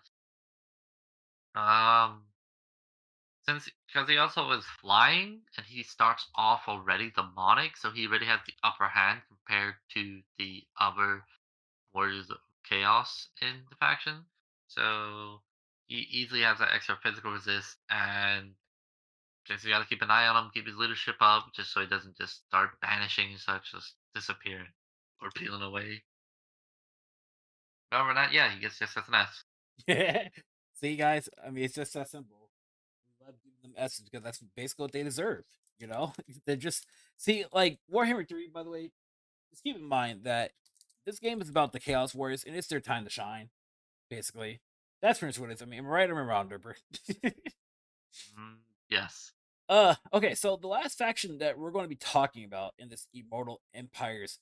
Um, Since because he also is flying and he starts off already demonic, so he already has the upper hand compared to the other Warriors of Chaos in the faction. So he easily has that extra physical resist, and just you got to keep an eye on him, keep his leadership up, just so he doesn't just start banishing and such, just disappear or peeling away. Other than that, yeah, he gets just as an S. See, guys, I mean, it's just that simple. We love giving them S's because that's basically what they deserve. You know, they're just see like Warhammer 3. By the way, just keep in mind that this game is about the Chaos Warriors, and it's their time to shine. Basically, that's pretty much what it is. I mean, am I right or am I wrong, Derper? Yes. Okay, so the last faction that we're going to be talking about in this Immortal Empires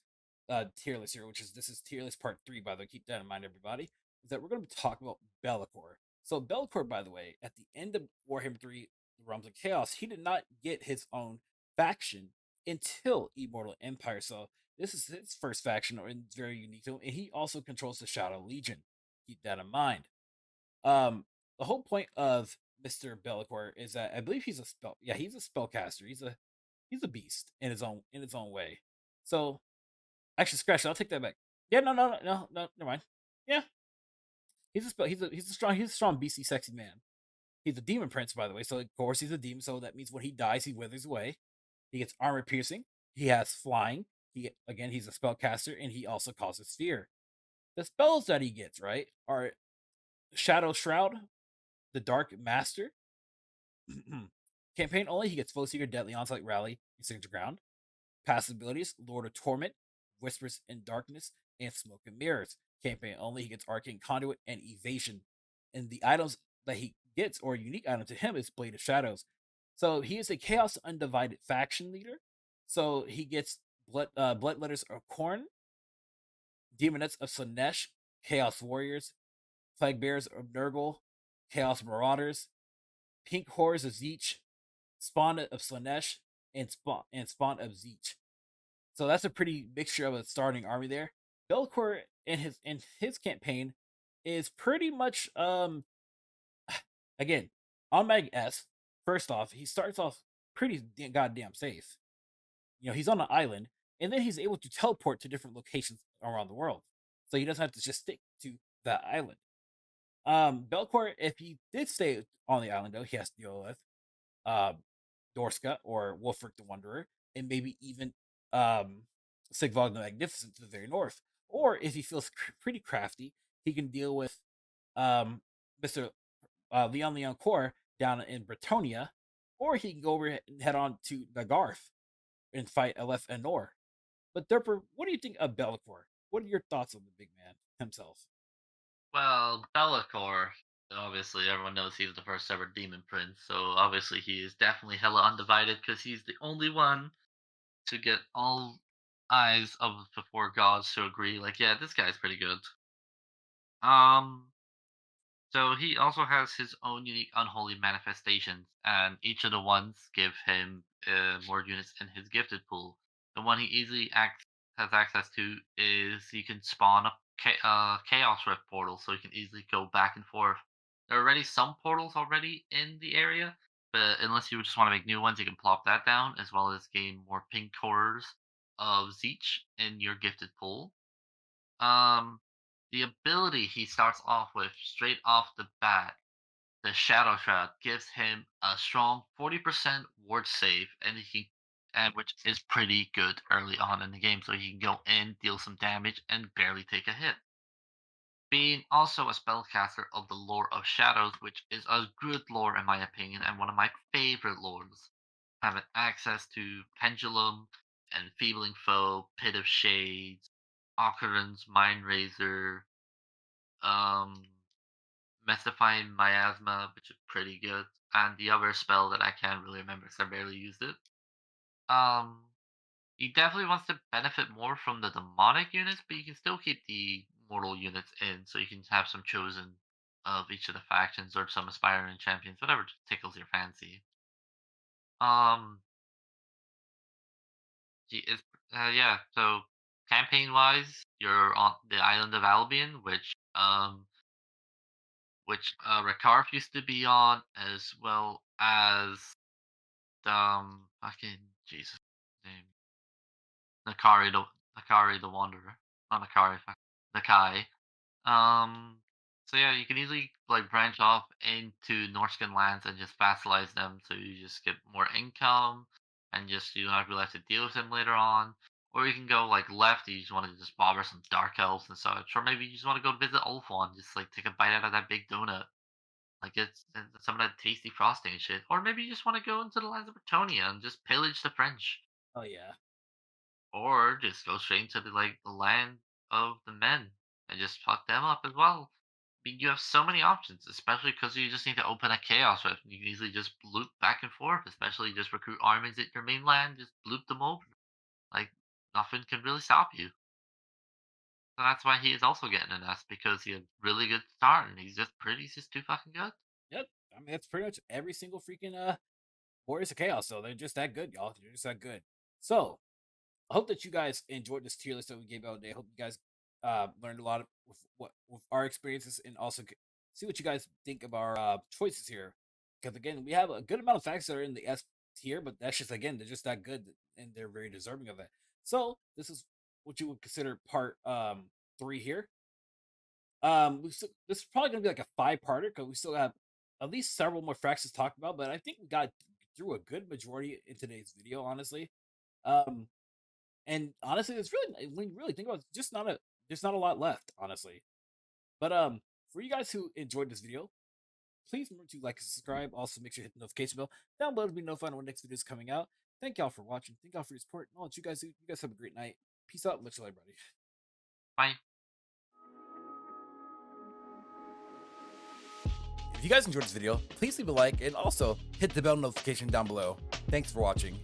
tier list here, which is this is tier list part 3, by the way, keep that in mind, everybody, is that we're going to be talking about Be'lakor. So Be'lakor, by the way, at the end of Warhammer 3, The Realms of Chaos, he did not get his own faction until Immortal Empire. So this is his first faction, and it's very unique to him, and he also controls the Shadow Legion. Keep that in mind. Um, the whole point of Mr. Be'lakor is that I believe he's a spell. Yeah, he's a spellcaster. He's a beast in his own way. So actually, scratch. That, I'll take that back. Yeah, no, never mind. Yeah, he's a spell. He's a strong BC sexy man. He's a demon prince, by the way. So of course he's a demon. So that means when he dies, he withers away. He gets armor piercing. He has flying. He's a spellcaster, and he also causes fear. The spells that he gets right are Shadow Shroud, the Dark Master. Campaign only, he gets Foe Seeker, Deadly Onslaught, Rally, and Signature Ground. Passive abilities, Lord of Torment, Whispers in Darkness, and Smoke and Mirrors. Campaign only, he gets Arcane Conduit and Evasion. And the items that he gets, or a unique item to him, is Blade of Shadows. So he is a Chaos Undivided faction leader. So he gets Bloodletters of Khorne, Demonettes of Slaanesh, Chaos Warriors, Plague Bearers of Nurgle, Chaos Marauders, Pink Horrors of Tzeentch, Spawn of Slaanesh, and Spawn of Tzeentch. So that's a pretty mixture of a starting army there. Belcourt in his campaign is pretty much again on Mag S. First off, he starts off pretty goddamn safe. You know, he's on an island, and then he's able to teleport to different locations around the world. So he doesn't have to just stick to that island. Belcourt, if he did stay on the island though, he has to deal with um, Dorska or Wolfric the Wanderer, and maybe even Sigvald the Magnificent to the very north. Or if he feels pretty crafty, he can deal with um, Mr. Leon Core down in Bretonnia, or he can go over and head on to Nagarth and fight Aleph and Nor. But Derper, what do you think of Be'lakor? What are your thoughts on the big man himself? Well, Be'lakor, obviously everyone knows he's the first ever Demon Prince, so obviously he is definitely hella undivided because he's the only one to get all eyes of the four gods to agree, like, yeah, this guy's pretty good. Um, So he also has his own unique unholy manifestations, and each of the ones give him more units in his gifted pool. The one he easily has access to is he can spawn a chaos rift portal, so he can easily go back and forth. There are already some portals already in the area, but unless you just want to make new ones, you can plop that down, as well as gain more pink horrors of Tzeentch in your gifted pool. Um, the ability he starts off with straight off the bat, the Shadow Shroud, gives him a strong 40% ward save, and he and which is pretty good early on in the game. So he can go in, deal some damage, and barely take a hit. Being also a spellcaster of the Lore of Shadows, which is a good lore in my opinion, and one of my favorite lores. Having access to Pendulum, Enfeebling Foe, Pit of Shades, Occurrence, Mind Razor, um, Mystifying Miasma, which is pretty good, and the other spell that I can't really remember because I barely used it. Um, he definitely wants to benefit more from the demonic units, but you can still keep the mortal units in, so you can have some chosen of each of the factions or some aspiring champions, whatever tickles your fancy. Um, he is, yeah. So campaign wise, you're on the island of Albion, which Rakarth used to be on, as well as fucking Jesus name Nakari. Akari the Wanderer. Not Akari, fuck. Nakai. Um, so yeah, you can easily like branch off into Norscan lands and just vassalize them, so you just get more income, and just you don't have to really have to deal with them later on. Or you can go like left, you just want to just bother some dark elves and such, or maybe you just want to go visit Ulfon, just like take a bite out of that big donut, like it's some of that tasty frosting and shit. Or maybe you just want to go into the lands of Bretonnia and just pillage the French, Oh yeah. or just go straight into the land of the men and just fuck them up as well. I mean, you have so many options, especially because you just need to open a chaos rift. You can easily just loop back and forth, especially just recruit armies at your mainland, just loop them over. Like nothing can really stop you. So that's why he is also getting an S, because he had really good start and he's just too fucking good. Yep. I mean, that's pretty much every single freaking Warriors of Chaos. So they're just that good, y'all. They're just that good. So I hope that you guys enjoyed this tier list that we gave out today. I hope you guys learned a lot of with our experiences, and also see what you guys think of our choices here. Because again, we have a good amount of facts that are in the S tier, but that's just again they're just that good and they're very deserving of it. So this is what you would consider part 3 here. This is probably gonna be like a 5-parter because we still have at least several more facts to talk about. But I think we got through a good majority in today's video, honestly. Um, and honestly, it's really when you really think about it, it's just not a there's not a lot left, honestly. But for you guys who enjoyed this video, please remember to like and subscribe. Also, make sure to hit the notification bell down below to be notified when next video is coming out. Thank y'all for watching. Thank y'all for your support. And I'll let you guys do. You guys have a great night. Peace out. Much love, everybody. Bye. If you guys enjoyed this video, please leave a like and also hit the bell notification down below. Thanks for watching.